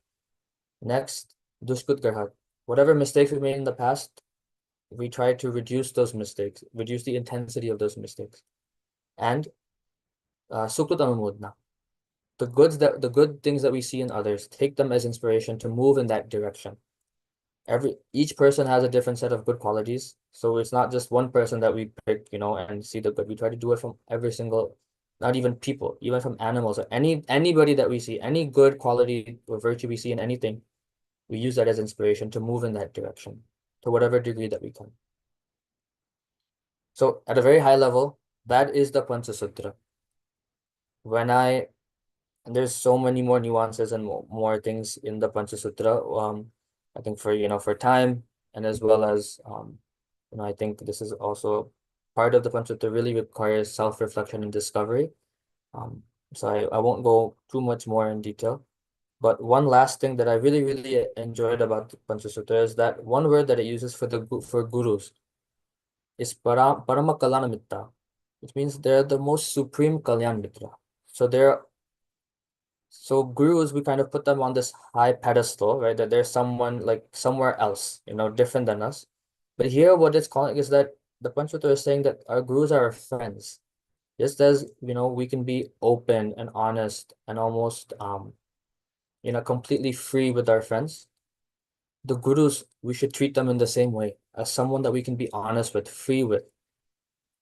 Next, Dushkut Garhat. Whatever mistakes we made in the past, we try to reduce those mistakes, reduce the intensity of those mistakes. And Sukrutamamudna, the good things that we see in others, take them as inspiration to move in that direction. Each person has a different set of good qualities, so it's not just one person that we pick, and see the good. We try to do it from every single, not even people, even from animals, or anybody that we see, any good quality or virtue we see in anything, we use that as inspiration to move in that direction to whatever degree that we can. So at a very high level, that is the Panch Sutra. There's so many more nuances and more things in the Panch Sutra. I think for time, and as well as I think this is also part of the Panch Sutra really requires self-reflection and discovery. So I won't go too much more in detail. But one last thing that I really, really enjoyed about the Panch Sutra is that one word that it uses for gurus is Parama Kalyana Mitra, which means they're the most supreme Kalyan Mitra. So gurus, we kind of put them on this high pedestal, right? That there's someone like somewhere else, different than us. But here, what it's calling is that the Panch Sutra is saying that our gurus are our friends. Just as, we can be open and honest and almost, completely free with our friends. The gurus, we should treat them in the same way as someone that we can be honest with, free with,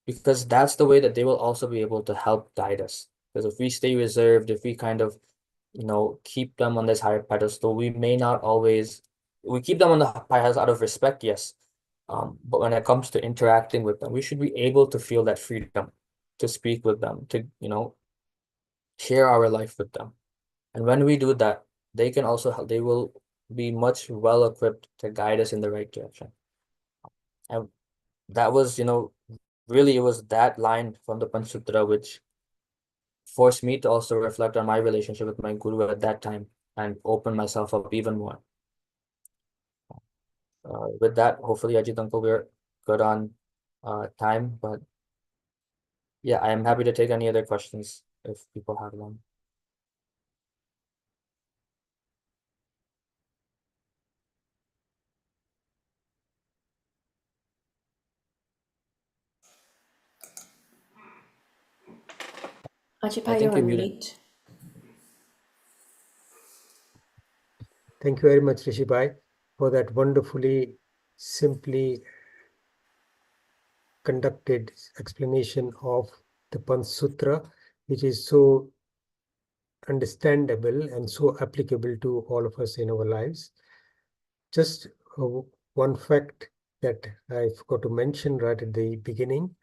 because that's the way that they will also be able to help guide us. Because if we stay reserved, if we kind of, keep them on this higher pedestal, we keep them on the pedestal out of respect, yes. But when it comes to interacting with them, we should be able to feel that freedom to speak with them, to, share our life with them. And when we do that, they can also help, they will be much well equipped to guide us in the right direction. And that was, really, it was that line from the Panch Sutra which forced me to also reflect on my relationship with my guru at that time and open myself up even more. With that, hopefully, Ajit Uncle, we're good on time, but yeah, I am happy to take any other questions if people have them. I Ajipai, think you're you're on muted. mute. Thank you very much, Rishibhai, for that wonderfully, simply conducted explanation of the Panch Sutra, which is so understandable and so applicable to all of us in our lives. Just one fact that I forgot to mention right at the beginning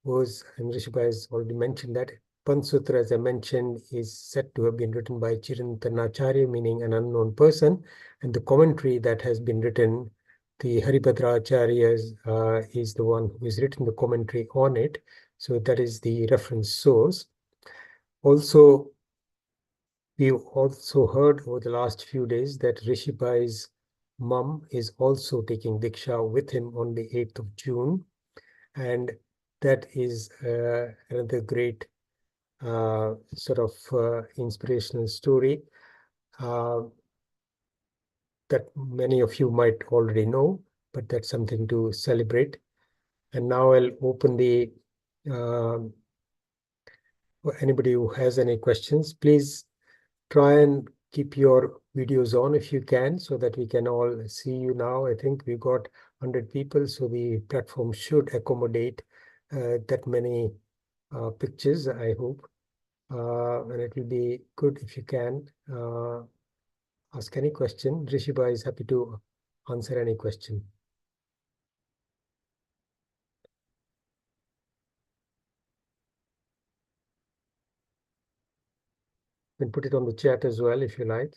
was, and Rishibhai has already mentioned that Panch Sutra, as I mentioned, is said to have been written by Chirantanacharya, meaning an unknown person, and the commentary that has been written, the Haribhadracharya is the one who has written the commentary on it. So that is the reference source. Also, we've also heard over the last few days that Rishibhai's mom is also taking Diksha with him on the 8th of June. And that is another great sort of inspirational story that many of you might already know, but that's something to celebrate. And now I'll open the anybody who has any questions, please try and keep your videos on if you can, so that we can all see you now. I think we got 100 people, so the platform should accommodate that many pictures, I hope. And it will be good if you can ask any question. Rishibhai is happy to answer any question. You can put it on the chat as well if you like.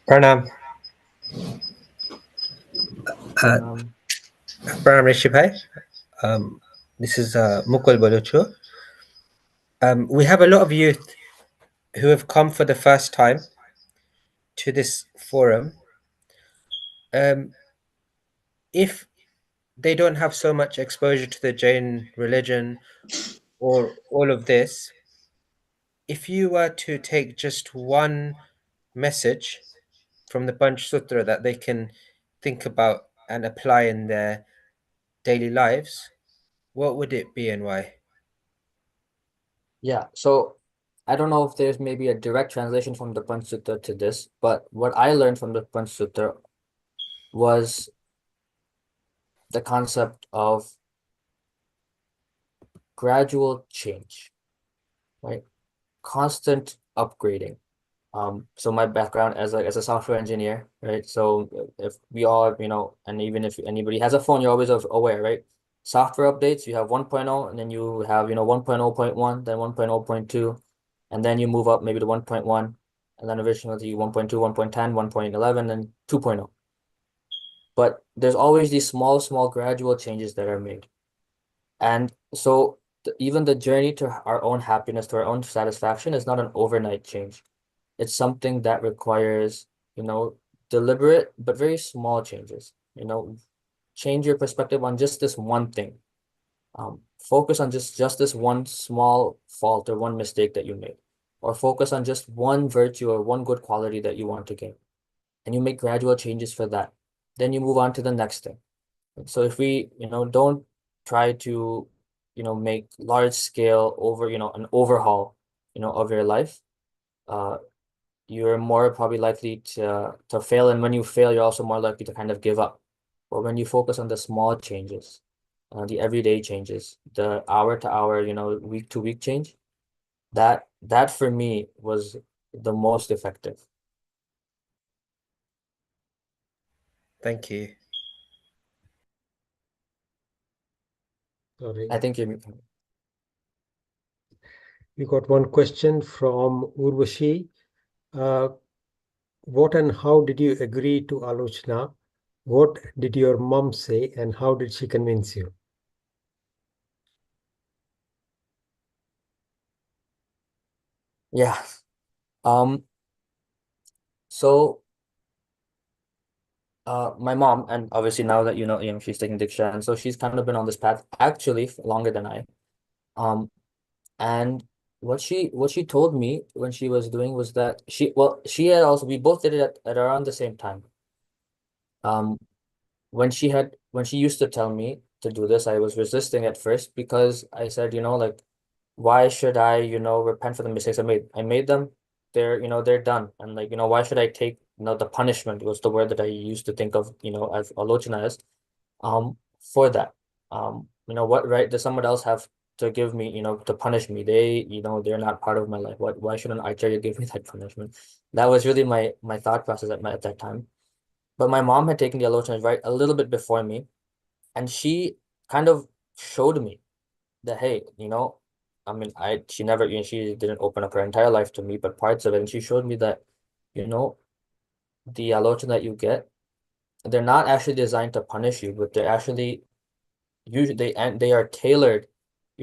Pranam. Um, Pranam Rishibhai. This is Mukul Balocho. We have a lot of youth who have come for the first time to this forum. If they don't have so much exposure to the Jain religion or all of this, if you were to take just one message from the Panch Sutra that they can think about and apply in their daily lives, what would it be and why? Yeah, so I don't know if there's maybe a direct translation from the Panch Sutra to this, but what I learned from the Panch Sutra was the concept of gradual change, right? Constant upgrading. So my background as a software engineer, right? So if we all, and even if anybody has a phone, you're always aware, right? Software updates, you have 1.0, and then you have, 1.0.1, then 1.0.2, and then you move up maybe to 1.1, and then eventually 1.2, 1.10, 1.11, and 2.0. But there's always these small gradual changes that are made. And so even the journey to our own happiness, to our own satisfaction is not an overnight change. It's something that requires, deliberate but very small changes. Change your perspective on just this one thing. Focus on just this one small fault or one mistake that you made, or focus on just one virtue or one good quality that you want to gain, and you make gradual changes for that. Then you move on to the next thing. So if we, don't try to, make large scale an overhaul, of your life, uh, you're more probably likely to fail. And when you fail, you're also more likely to kind of give up. But when you focus on the small changes, the everyday changes, the hour to hour, week to week change, that for me was the most effective. Thank you. Sorry. I think you We got one question from Urvashi. What and how did you agree to Alochana? What did your mom say and how did she convince you? Yeah. So my mom, and obviously now that she's taking Diksha, and so she's kind of been on this path actually longer than I. Um, and what she told me when she was doing was that she had also, we both did it at around the same time. Um, when she used to tell me to do this, I was resisting at first because I said, like, why should I, repent for the mistakes I made? I made them. They're done. And like, why should I take, the punishment was the word that I used to think of, as Alochana as, for that. What right does someone else have to give me, to punish me? They're not part of my life. Why shouldn't Acharya give me that punishment? That was really my thought process at that time. But my mom had taken the Alochana right a little bit before me, and she kind of showed me that, hey, I mean, she never, she didn't open up her entire life to me, but parts of it, and she showed me that, you know, the alochana that you get, they're not actually designed to punish you, but they're actually and they are tailored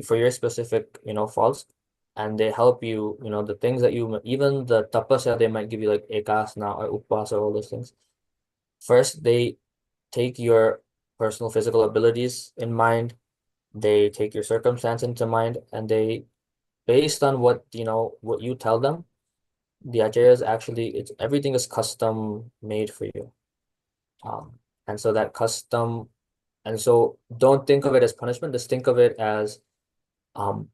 for your specific, faults, and they help you, the things that even the tapasya they might give you, like ekasana or upasa, all those things. First, they take your personal physical abilities in mind. They take your circumstance into mind, and they, based on what you tell them, the acharyas actually, it's everything is custom made for you. And so that custom, and so don't think of it as punishment, just think of it as um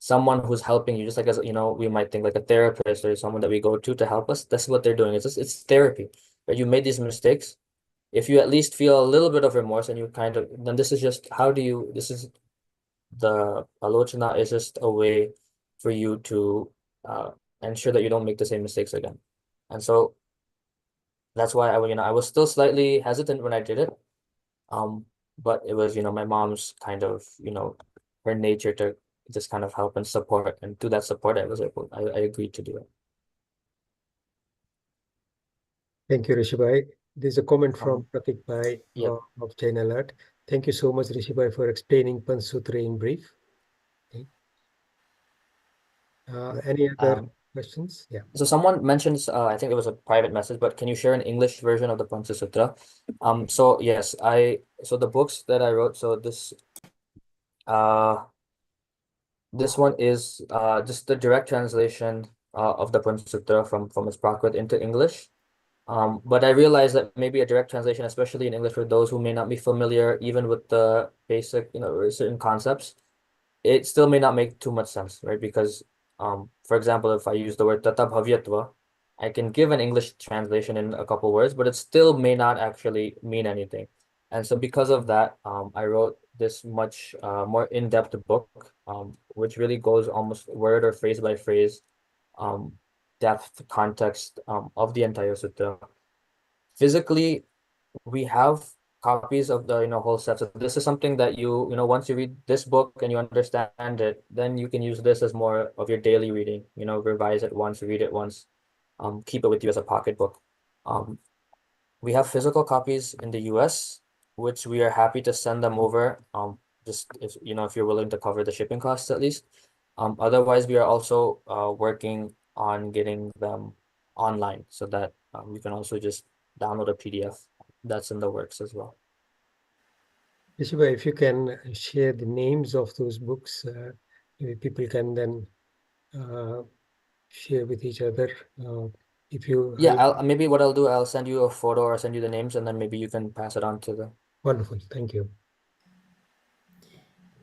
someone who's helping you, just like, as we might think like a therapist or someone that we go to help us. That's what they're doing. It's therapy. But you made these mistakes. If you at least feel a little bit of remorse, and you kind of, then this is just this is the alochana is just a way for you to ensure that you don't make the same mistakes again. And so that's why I was still slightly hesitant when I did it. But it was, my mom's kind of, her nature to just kind of help and support. And through that support, I agreed to do it. Thank you, Rishibhai. There's a comment from Um, Pratik Bhai Yep. of Chain Alert. Thank you so much, Rishibhai, for explaining Panch Sutra in brief. Okay. Any other questions? Yeah. So someone mentions, I think it was a private message, but can you share an English version of the Panch Sutra? So yes, so the books that I wrote, so this, This one is just the direct translation of the Panch Sutra from its Prakrit into English. But I realized that maybe a direct translation, especially in English, for those who may not be familiar even with the basic, certain concepts, it still may not make too much sense, right? Because, for example, if I use the word tata bhavyatva, I can give an English translation in a couple words, but it still may not actually mean anything. And so because of that, I wrote this much more in-depth book, which really goes almost word or phrase by phrase, depth, context, of the entire sutta. Physically, we have copies of the whole set. So this is something that once you read this book and you understand it, then you can use this as more of your daily reading. Revise it once, read it once, keep it with you as a pocketbook. We have physical copies in the US, which we are happy to send them over. Just if you're willing to cover the shipping costs at least. Otherwise, we are also working on getting them online so that you can also just download a PDF. That's in the works as well. Rishibhai, if you can share the names of those books, maybe people can then share with each other. If you Yeah, maybe what I'll do, I'll send you a photo or send you the names, and then maybe you can pass it on to the. Wonderful, thank you.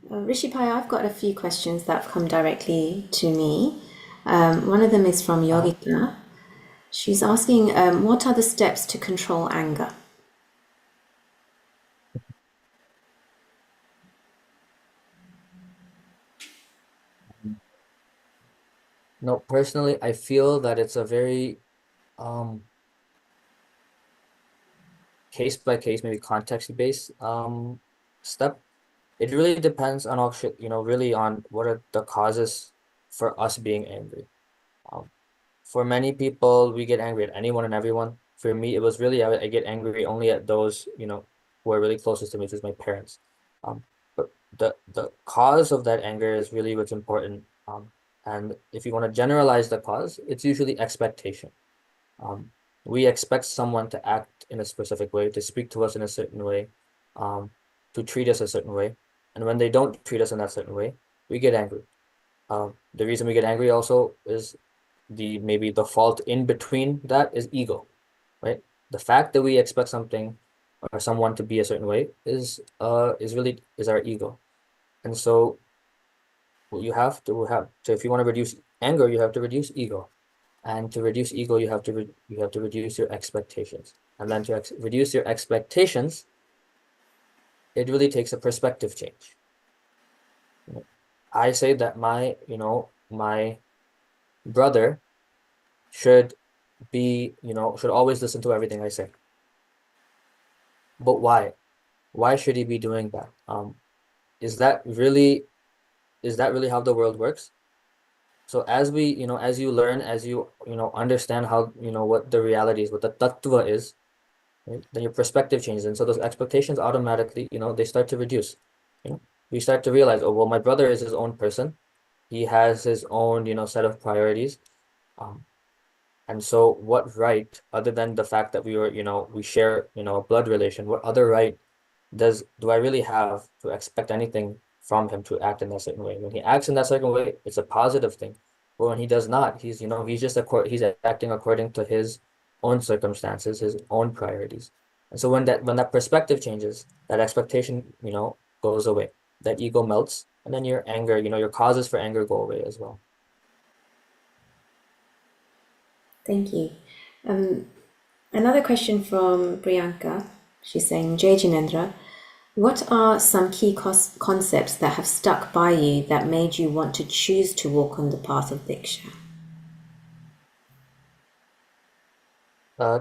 Rishibhai, I've got a few questions that have come directly to me. One of them is from Yogita. She's asking, what are the steps to control anger? No, personally, I feel that it's a very case by case, maybe context based step. It really depends on really on what are the causes for us being angry. For many people, we get angry at anyone and everyone. For me, it was really I get angry only at those who are really closest to me, which is my parents. But the cause of that anger is really what's important. And if you want to generalize the cause, it's usually expectation. We expect someone to act in a specific way, to speak to us in a certain way, to treat us a certain way. And when they don't treat us in that certain way, we get angry. The reason we get angry also is maybe the fault in between that is ego, right? The fact that we expect something or someone to be a certain way is really our ego. And so what you have to have, so if you want to reduce anger, you have to reduce ego. And to reduce ego, you have to reduce your expectations. And then to reduce your expectations, it really takes a perspective change. I say that my brother should always listen to everything I say. But why? Why should he be doing that? Is that really how the world works? So as you learn, as you understand how, what the reality is, what the tattva is, right? Then your perspective changes. And so those expectations automatically, they start to reduce. We start to realize, oh, well, my brother is his own person. He has his own, set of priorities. And so what right, other than the fact that we share, a blood relation, what other right do I really have to expect anything from him to act in that certain way? When he acts in that certain way, it's a positive thing. But when he does not, he's he's acting according to his own circumstances, his own priorities. And so when that perspective changes, that expectation, goes away. That ego melts, and then your anger, your causes for anger go away as well. Thank you. Another question from Priyanka. She's saying, Jai Jinendra, what are some key concepts that have stuck by you that made you want to choose to walk on the path of Diksha?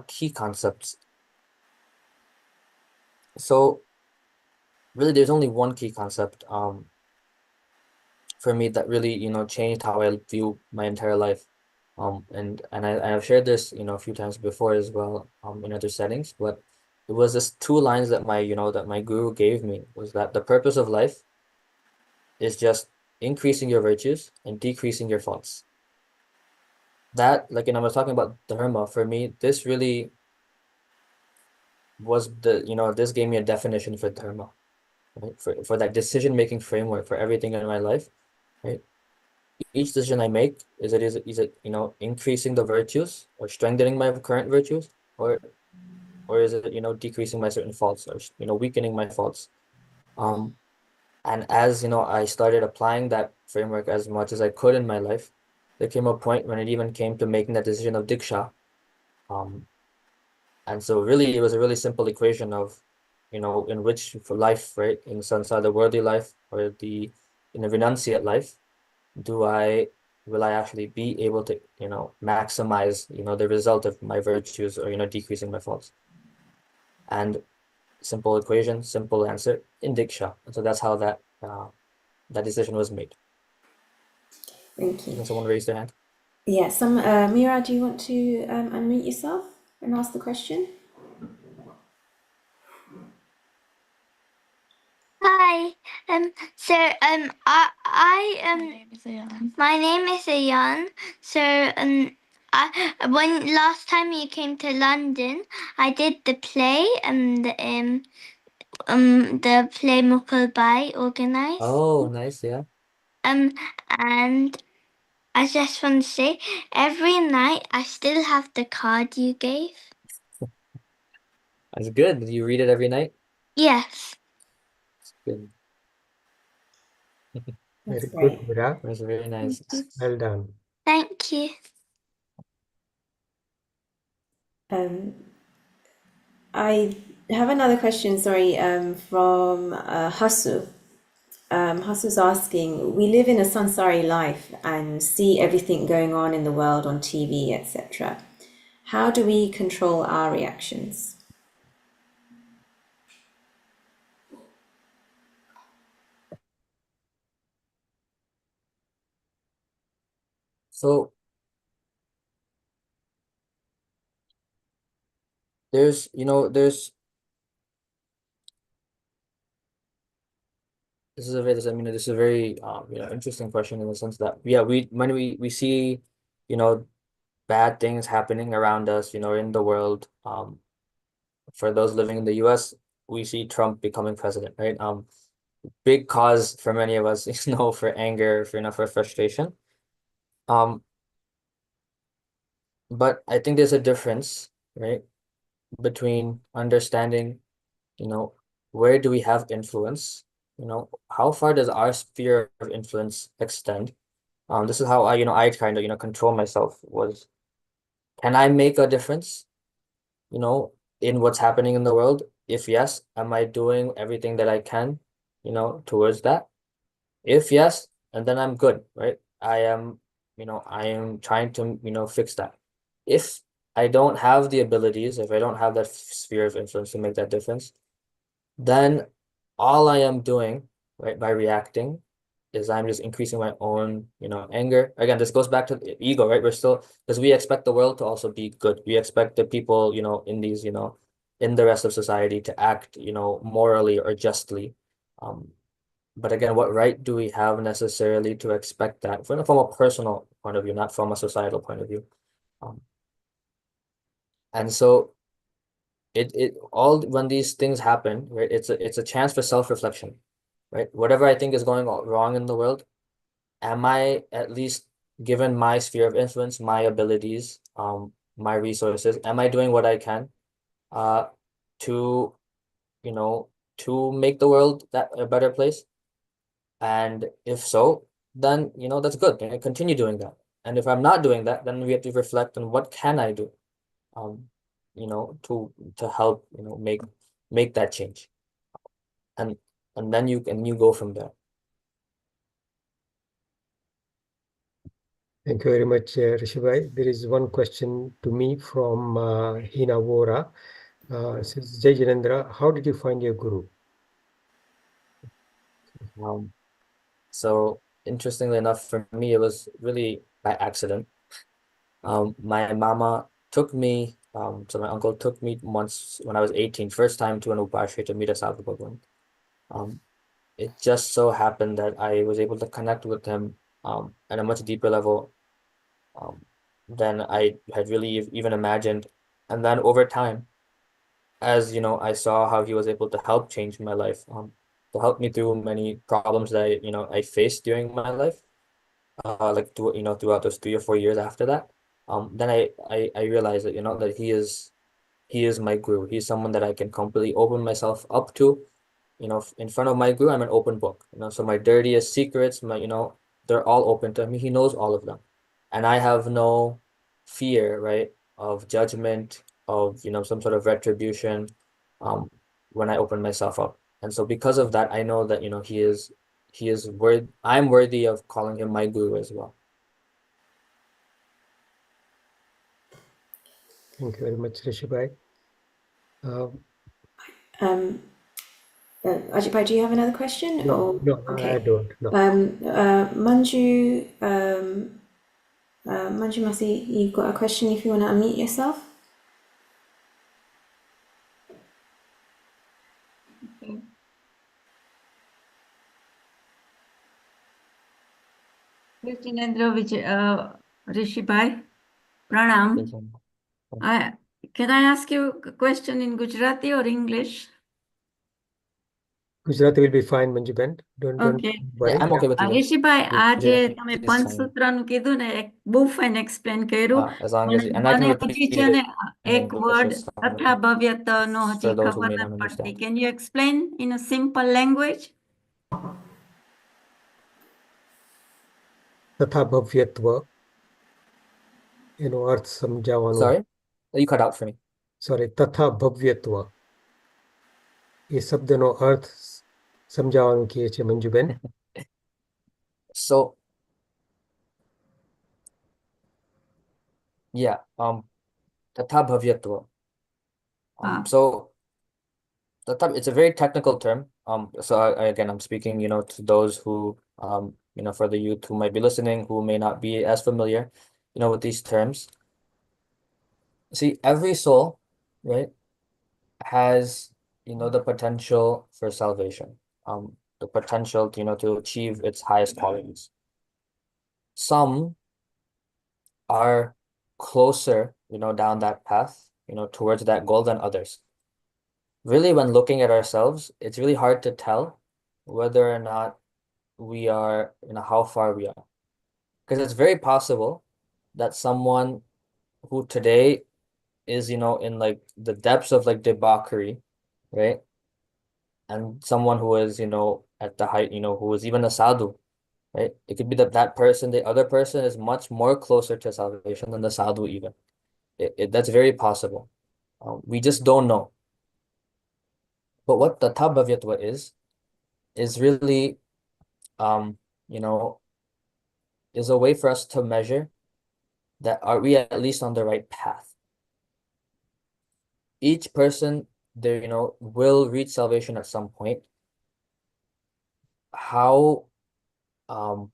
Key concepts. So really, there's only one key concept for me that really changed how I view my entire life. And I've shared this a few times before as well in other settings, but it was this two lines that my guru gave me, was that the purpose of life is just increasing your virtues and decreasing your faults. That, like, I was talking about dharma, for me, this really was this gave me a definition for dharma, right? For that decision-making framework for everything in my life, right? each decision I make, is it increasing the virtues or strengthening my current virtues, or is it decreasing my certain faults, or weakening my faults. And as I started applying that framework as much as I could in my life, there came a point when it even came to making that decision of Diksha. And so really it was a really simple equation of, in which for life, right, in samsara, the worldly life, or in the renunciate life, will I actually be able to, maximize, the result of my virtues, or, decreasing my faults. And simple equation, simple answer in Diksha. And so that's how that decision was made. Thank you. Can someone raise their hand? Yeah, Mira, do you want to unmute yourself and ask the question? Hi. My name is Ayan. So when last time you came to London, I did the play and the play Mukulbai organized. Oh, nice, yeah. And I just want to say, every night I still have the card you gave. That's good. Did you read it every night? Yes. It's good. That's Very great. good, Mira. That's very nice. Well done. Thank you. I have another question, sorry, from Hasu. Hasu's asking, we live in a sansari life and see everything going on in the world on TV, etc. How do we control our reactions? So there's this is a very interesting question, in the sense that, yeah, when we see bad things happening around us, in the world. For those living in the US, we see Trump becoming president, right? Big cause for many of us, for anger, for frustration. But I think there's a difference, right, between understanding, where do we have influence? How far does our sphere of influence extend? This is how I kind of, control myself, was, can I make a difference, you know, in what's happening in the world? If yes, am I doing everything that I can, towards that? If yes, and then I'm good, right? I am trying to, fix that. If I don't have the abilities, if I don't have that sphere of influence to make that difference, then all I am doing, right, by reacting, is I'm just increasing my own, anger. Again, this goes back to the ego, right? We're still, because we expect the world to also be good. We expect the people, in the rest of society to act, morally or justly. But again, what right do we have necessarily to expect that from a personal point of view, not from a societal point of view? Um, and so it all, when these things happen, right, it's a chance for self-reflection, right? Whatever I think is going wrong in the world, am I at least, given my sphere of influence, my abilities, my resources, am I doing what I can to, you know, to make the world that a better place? And if so, then that's good. And I continue doing that. And if I'm not doing that, then we have to reflect on what can I do, um, to help, make that change. And then you go from there. Thank you very much, Rishibhai. There is one question to me from Hina Vora. Says, Jai Jinendra, how did you find your guru? So interestingly enough, for me, it was really by accident. My mama took me, so my uncle took me once when I was 18, first time to an upashri to meet a sadhu bhagwan. It just so happened that I was able to connect with him at a much deeper level than I had really even imagined. And then over time, as I saw how he was able to help change my life, to help me through many problems that I faced during my life. like throughout those 3 or 4 years after that, then I realized that that he is my guru. He's someone that I can completely open myself up to. In front of my guru, I'm an open book. So my dirtiest secrets, they're all open to him. He knows all of them, and I have no fear, right, of judgment, of some sort of retribution, um, when I open myself up. And so because of that, I know that he is worth. I'm worthy of calling him my guru as well. Thank you very much, Rishibhai. Ajit Bhai, do you have another question? No, Okay. I don't. No. Manju Masi, you've got a question if you want to unmute yourself. Krishnendra Rishibhai, Pranam. Can I ask you a question in Gujarati or English? Gujarati will be fine, Manjuben. Don't Okay. worry. Yeah, I'm okay with either. ઋષિભાઈ આજે તમે It's punch fine. સૂત્રનું કીધું ને એક બહુ fine explain કર્યું As long as and I can મને repeat હજી છે it ને in એક English વર્ડ as well તથા ભવ્યતનો હજી for those who ખબર may not નથી પડતી. understand. Can you explain in a simple language? તથા ભવ્યત્વ એનો અર્થ સમજાવવાનો. Sorry, you cut out for me. Sorry, તથા ભવ્યત્વ એ શબ્દનો અર્થ સમજાવવાનું કહે છે Manjuben. So yeah, tatha bhavyatva. So it's a very technical term. So again, I'm speaking, to those who, for the youth who might be listening, who may not be as familiar, with these terms. See, every soul, right, has, the potential for salvation, the potential to, to achieve its highest qualities. Some are closer, down that path, towards that goal than others. Really, when looking at ourselves, it's really hard to tell whether or not we are, how far we are. Because it's very possible that someone who today is, in like the depths of like debauchery, right? And someone who is, at the height, who is even a sadhu, right? It could be that that person, the other person is much more closer to salvation than the sadhu even. That's very possible. We just don't know. But what Tatha Bhavyatva is really, is a way for us to measure that are we at least on the right path. Each person there, will reach salvation at some point. How, for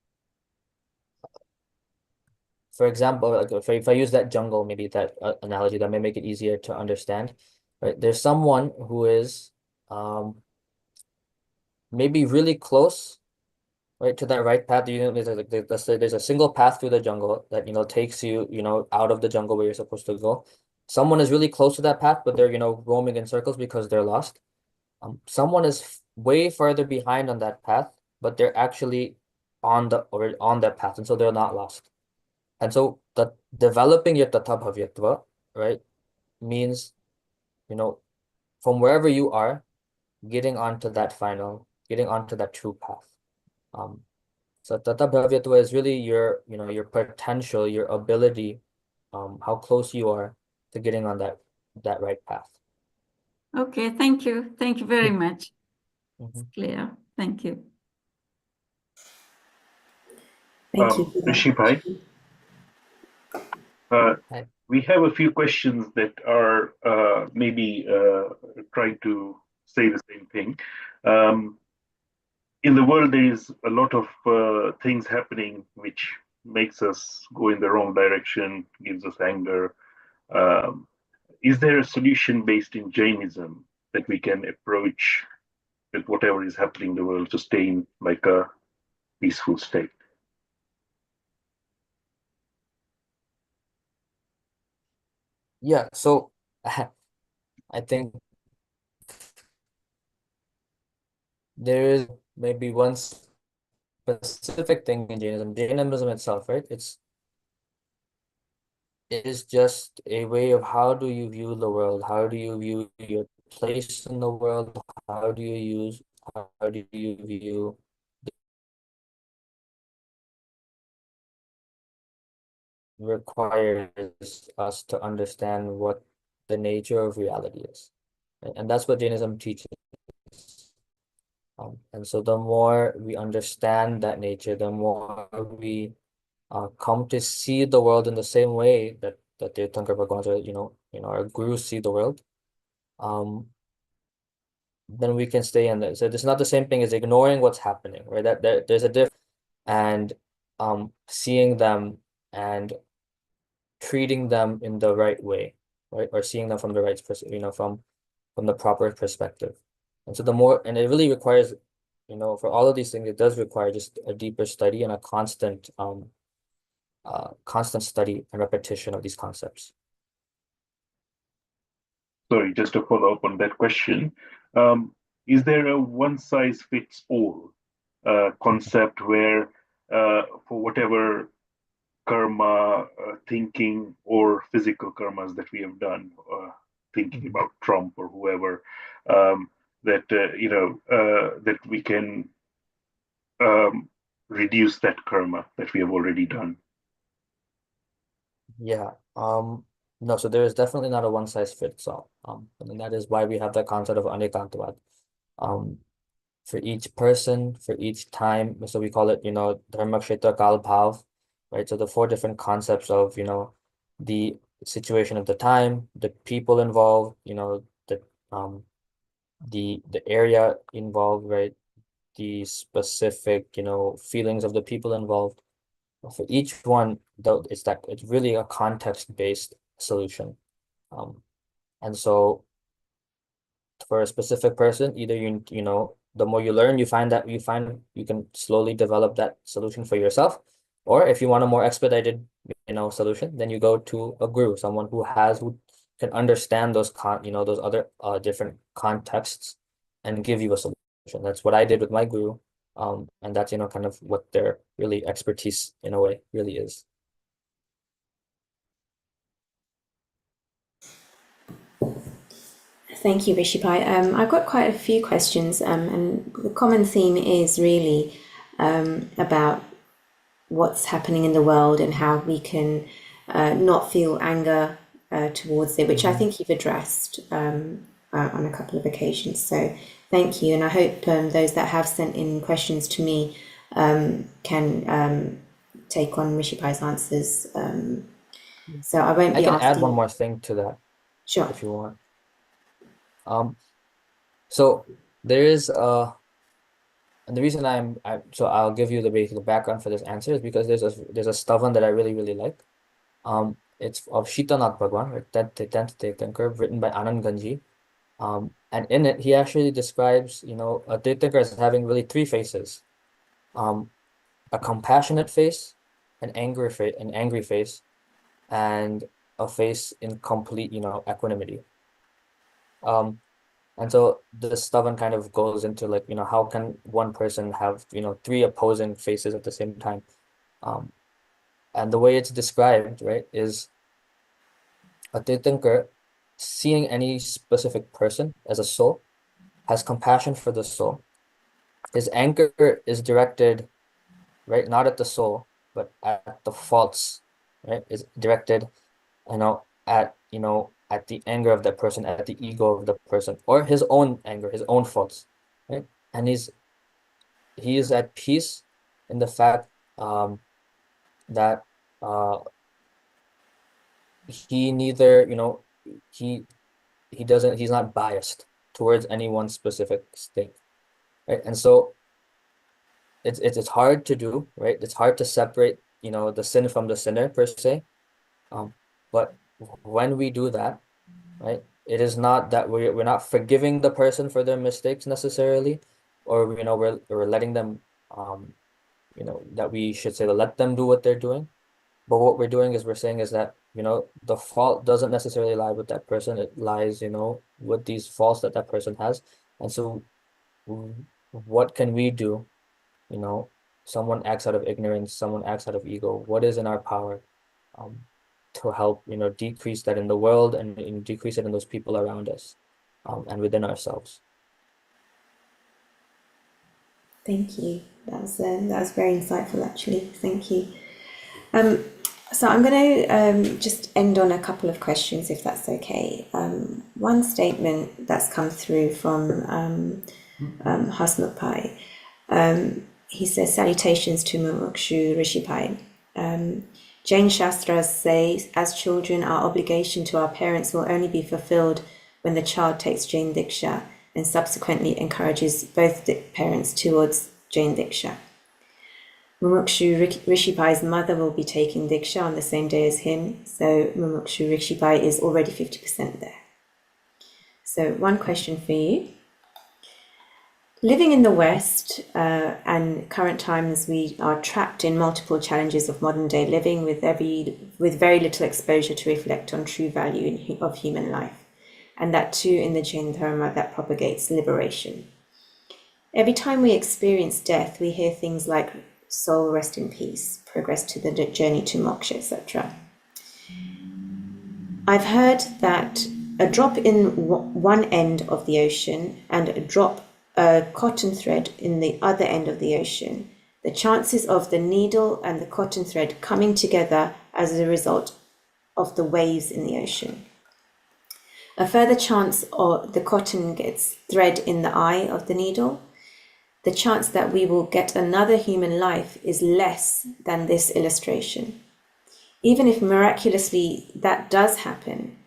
example, like if I use that jungle, maybe that analogy, that may make it easier to understand, right? There's someone who is, maybe really close, right, to that right path. There's a single path through the jungle that takes you out of the jungle where you're supposed to go. Someone is really close to that path, but they're roaming in circles because they're lost. Someone is way further behind on that path, but they're actually on that path, and so they're not lost. And so the developing your Tatha Bhavyatva, right, means from wherever you are, getting onto that true path. So Tatha Bhavyatva is really your potential, your ability, how close you are to getting on that right path. Okay, thank you. Thank you very much. Mhm. It's clear. Thank you. Thank you. Rishibhai, Hi. we have a few questions that are maybe trying to say the same thing. In the world, there is a lot of things happening which makes us go in the wrong direction, gives us anger. Is there a solution based in Jainism that we can approach with whatever is happening in the world to stay in like a peaceful state? Yeah, so I think there is maybe one specific thing in Jainism itself, right? It is just a way of how do you view the world? How do you view your place in the world? How do you view requires us to understand what the nature of reality is. And that's what Jainism teaches. And so the more we understand that nature, the more we come to see the world in the same way that Tirthankar Bhagwans or our gurus see the world, then we can stay in there. So it's not the same thing as ignoring what's happening, right? There's a difference, and seeing them and treating them in the right way, right? Or seeing them from the right from the proper perspective. And so and it really requires, for all of these things, it does require just a deeper study and a constant study and repetition of these concepts. Sorry, just to follow up on that question, is there a one size fits all concept where for whatever karma, thinking, or physical karmas that we have done, thinking about Trump or whoever, that we can reduce that karma that we have already done? Yeah. No, so there is definitely not a one size fits all. And that is why we have that concept of anekantavad. For each person, for each time, so we call it, dharma, kshetra, kal, bhav, right? So the four different concepts of, the situation of the time, the people involved, the area involved, right? The specific, feelings of the people involved. For each one, though, it's really a context-based solution. And so for a specific person, either the more you learn, you find you can slowly develop that solution for yourself. Or if you want a more expedited, solution, then you go to a guru, someone who can understand those those other different contexts and give you a solution. That's what I did with my guru. And that's, kind of what their really expertise in a way really is. Thank you, Rishibhai. I've got quite a few questions, and the common theme is really about what's happening in the world and how we can not feel anger towards it, which I think you've addressed on a couple of occasions. So thank you, and I hope those that have sent in questions to me can take on Rishibhai's answers. So I won't be I can asking. add one more thing to that, Sure. if you want. So there is and the reason so I'll give you the basic background for this answer is because there's a stavan that I really, really like. It's of Shitanath Bhagwan, right? 10th Tirthankar, written by Anand Ganji. And in it, he actually describes, a Tirthankar as having really three faces. A compassionate face, an angry face, and a face in complete, equanimity. And so the stavan kind of goes into like, how can one person have, three opposing faces at the same time? And the way it's described, right, is a Tirthankar seeing any specific person as a soul, has compassion for the soul. His anger is directed, right, not at the soul, but at the faults, right? Is directed, at the anger of that person, at the ego of the person, or his own anger, his own faults, right? And he is at peace in the fact that he neither, he's not biased towards any one specific state, right? And so it's hard to do, right? It's hard to separate, the sin from the sinner per se. But when we do that, right, it is not that we're not forgiving the person for their mistakes necessarily, or we're letting them, that we should say to let them do what they're doing. But what we're doing is we're saying is that, the fault doesn't necessarily lie with that person. It lies, with these faults that person has. And so what can we do, someone acts out of ignorance, someone acts out of ego, what is in our power to help, decrease that in the world and decrease it in those people around us and within ourselves. Thank you. That was very insightful, actually. Thank you. So I'm going to just end on a couple of questions, if that's okay. One statement that's come through from Hasmukh Pai. He says, salutations to Mumukshu Rishibhai. Jain Shastras say, as children, our obligation to our parents will only be fulfilled when the child takes Jain Diksha and subsequently encourages both parents towards Jain Diksha. Mumukshu Rishibhai's mother will be taking Diksha on the same day as him, so Mumukshu Rishibhai is already 50% there. So one question for you. Living in the West and current times, we are trapped in multiple challenges of modern day living with very little exposure to reflect on true value of human life, and that too in the Jain Dharma that propagates liberation. Every time we experience death, we hear things like soul rest in peace, progress to the journey to moksha, etc. I've heard that a drop in one end of the ocean and a cotton thread in the other end of the ocean, the chances of the needle and the cotton thread coming together as a result of the waves in the ocean. A further chance of the cotton gets thread in the eye of the needle. The chance that we will get another human life is less than this illustration. Even if miraculously that does happen,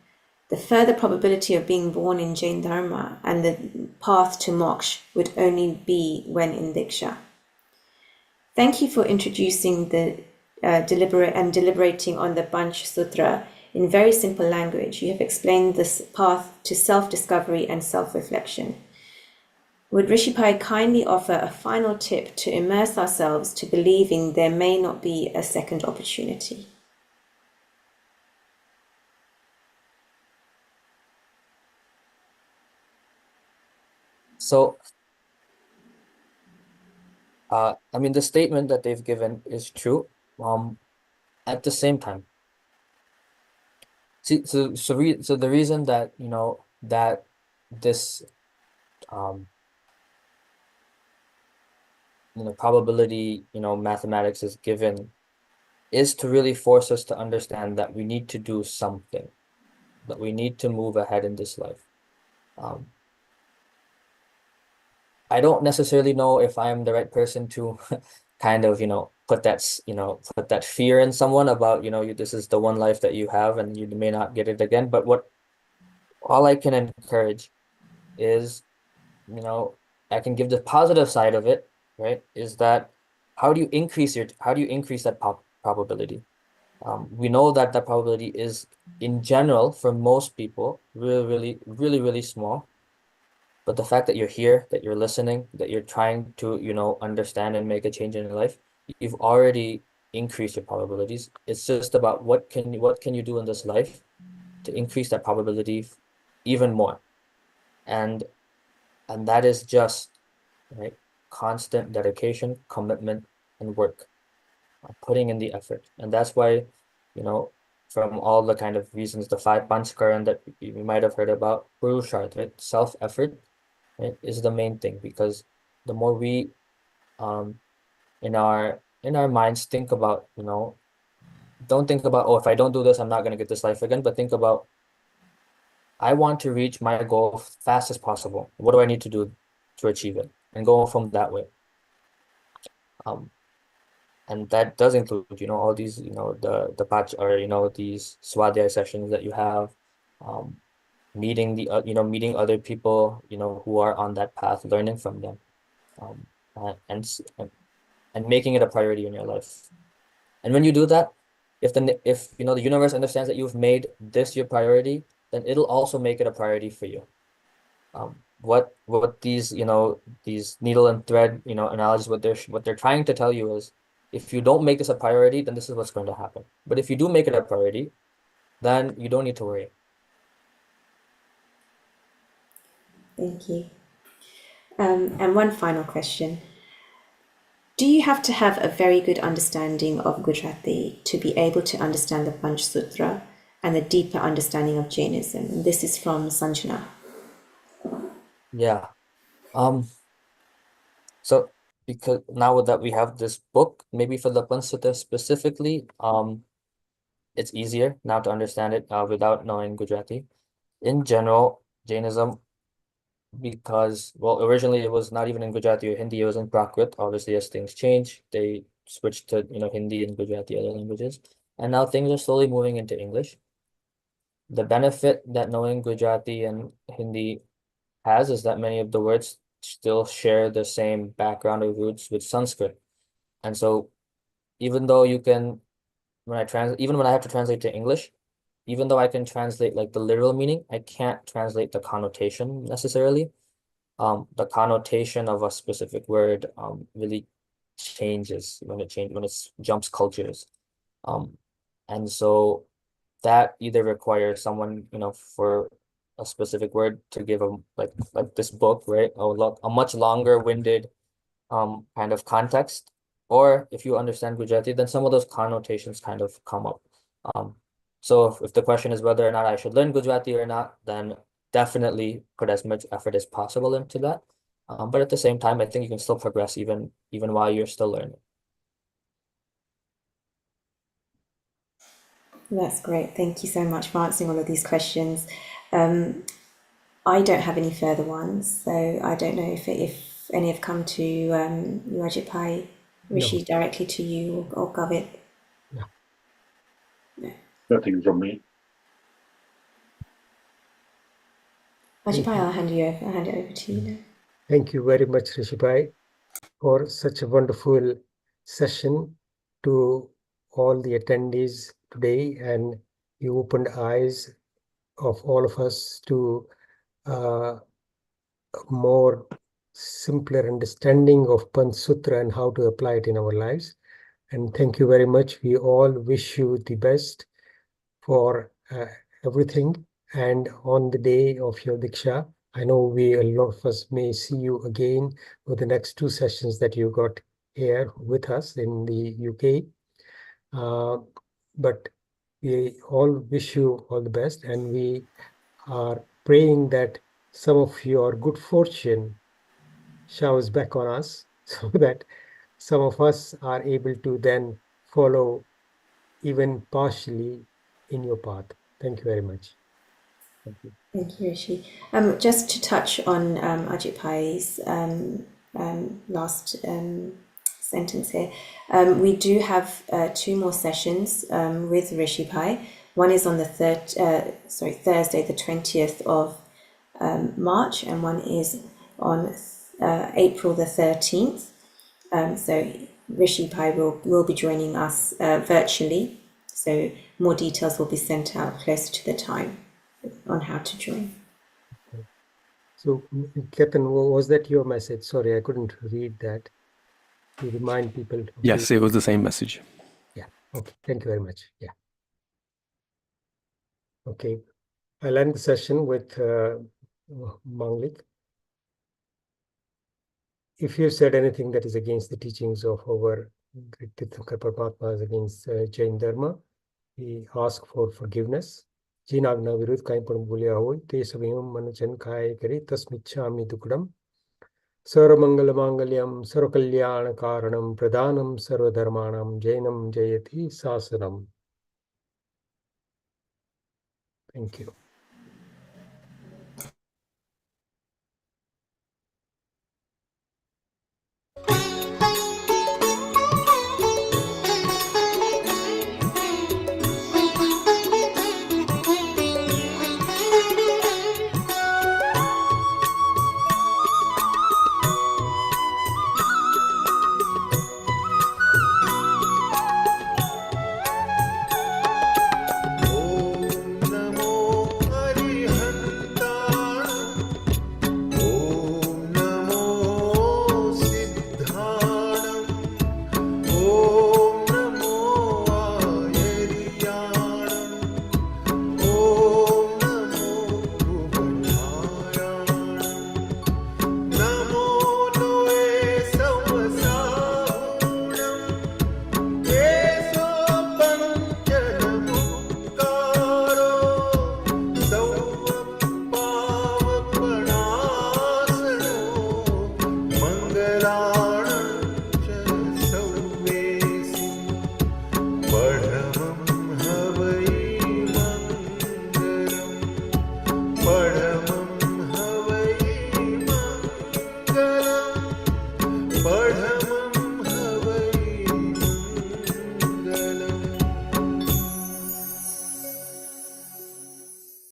the further probability of being born in Jain Dharma and the path to moksha would only be when in Diksha. Thank you for introducing the deliberating on the Panch Sutra in very simple language. You have explained this path to self-discovery and self-reflection. Would Rishibhai kindly offer a final tip to immerse ourselves to believing there may not be a second opportunity? So, the statement that they've given is true. At the same time, see, so the reason that that this probability mathematics is given is to really force us to understand that we need to do something, that we need to move ahead in this life. I don't necessarily know if I'm the right person to kind of, put that fear in someone about, this is the one life that you have and you may not get it again. But all I can encourage is, I can give the positive side of it, right? Is that how do you increase that probability? We know that the probability is in general for most people really, really, really, really small. But the fact that you're here, that you're listening, that you're trying to, understand and make a change in your life, you've already increased your probabilities. It's just about what can you do in this life to increase that probability even more. And that is just right, constant dedication, commitment, and work, putting in the effort. And that's why, from all the kind of reasons, the 5 Panchkaran that you might have heard about, Purusharth, right? Self-effort, right, is the main thing, because the more we in our minds think about, don't think about, oh, if I don't do this, I'm not going to get this life again, but think about, I want to reach my goal fast as possible. What do I need to do to achieve it? And go from that way. And that does include, all these, the patch, or, these swadhyaya sessions that you have, meeting meeting other people, who are on that path, learning from them, and making it a priority in your life. And when you do that, if the universe understands that you've made this your priority, then it'll also make it a priority for you. What these these needle and thread analogies, what they're trying to tell you is, if you don't make this a priority, then this is what's going to happen. But if you do make it a priority, then you don't need to worry. Thank you. And one final question. Do you have to have a very good understanding of Gujarati to be able to understand the Panch Sutra and the deeper understanding of Jainism? And this is from Sanjana. Yeah. So because now that we have this book, maybe for the Panch Sutra specifically, it's easier now to understand it without knowing Gujarati. In general, Jainism, because well, originally it was not even in Gujarati or Hindi, it was in Prakrit. Obviously, as things change, they switched to Hindi and Gujarati, other languages, and now things are slowly moving into English. The benefit that knowing Gujarati and Hindi has is that many of the words still share the same background or roots with Sanskrit. And so even though you can, even when I have to translate to English, even though I can translate like the literal meaning, I can't translate the connotation necessarily. The connotation of a specific word really changes when it jumps cultures. And so that either requires someone, for a specific word to give a like this book, right? A much longer winded kind of context. Or if you understand Gujarati, then some of those connotations kind of come up. So if the question is whether or not I should learn Gujarati or not, then definitely put as much effort as possible into that. But at the same time, I think you can still progress even while you're still learning. That's great. Thank you so much for answering all of these questions. I don't have any further ones, so I don't know if any have come to Rajat Rishi directly to you or Gavit. No. Nothing from me. Rajat I'll hand it over to you now. Thank you very much, Rishibhai, for such a wonderful session to all the attendees today, and you opened eyes of all of us to a more simpler understanding of Panch Sutra and how to apply it in our lives. And thank you very much. We all wish you the best for everything. And on the day of your Diksha, I know a lot of us may see you again for the next 2 sessions that you got here with us in the UK. But we all wish you all the best, and we are praying that some of your good fortune showers back on us so that some of us are able to then follow even partially in your path. Thank you very much. Thank you. Thank you, Rishi. Just to touch on Ajit Pai's last sentence here, we do have 2 more sessions with Rishi Pai. One is on the Thursday, the 20th of March, and one is on April the 13th. So Rishi Pai will be joining us virtually. So more details will be sent out closer to the time on how to join. So, Captain, was that your message? Sorry, I couldn't read that. To remind people. Yes, it was the same message. Yeah. Okay. Thank you very much. Yeah. Okay. I'll end the session with Manglik. If you said anything that is against the teachings of our great Tirthankar Paramatmas, against Jain Dharma, we ask for forgiveness. Jinagna virudh kai pan bolya hoy, te sabhim manachan kai kari tasmichhami dukadam. Sarvamangala mangalyam sarvakalyana karanam pradhanam sarvadharmanam jainam jayati sasanam. Thank you.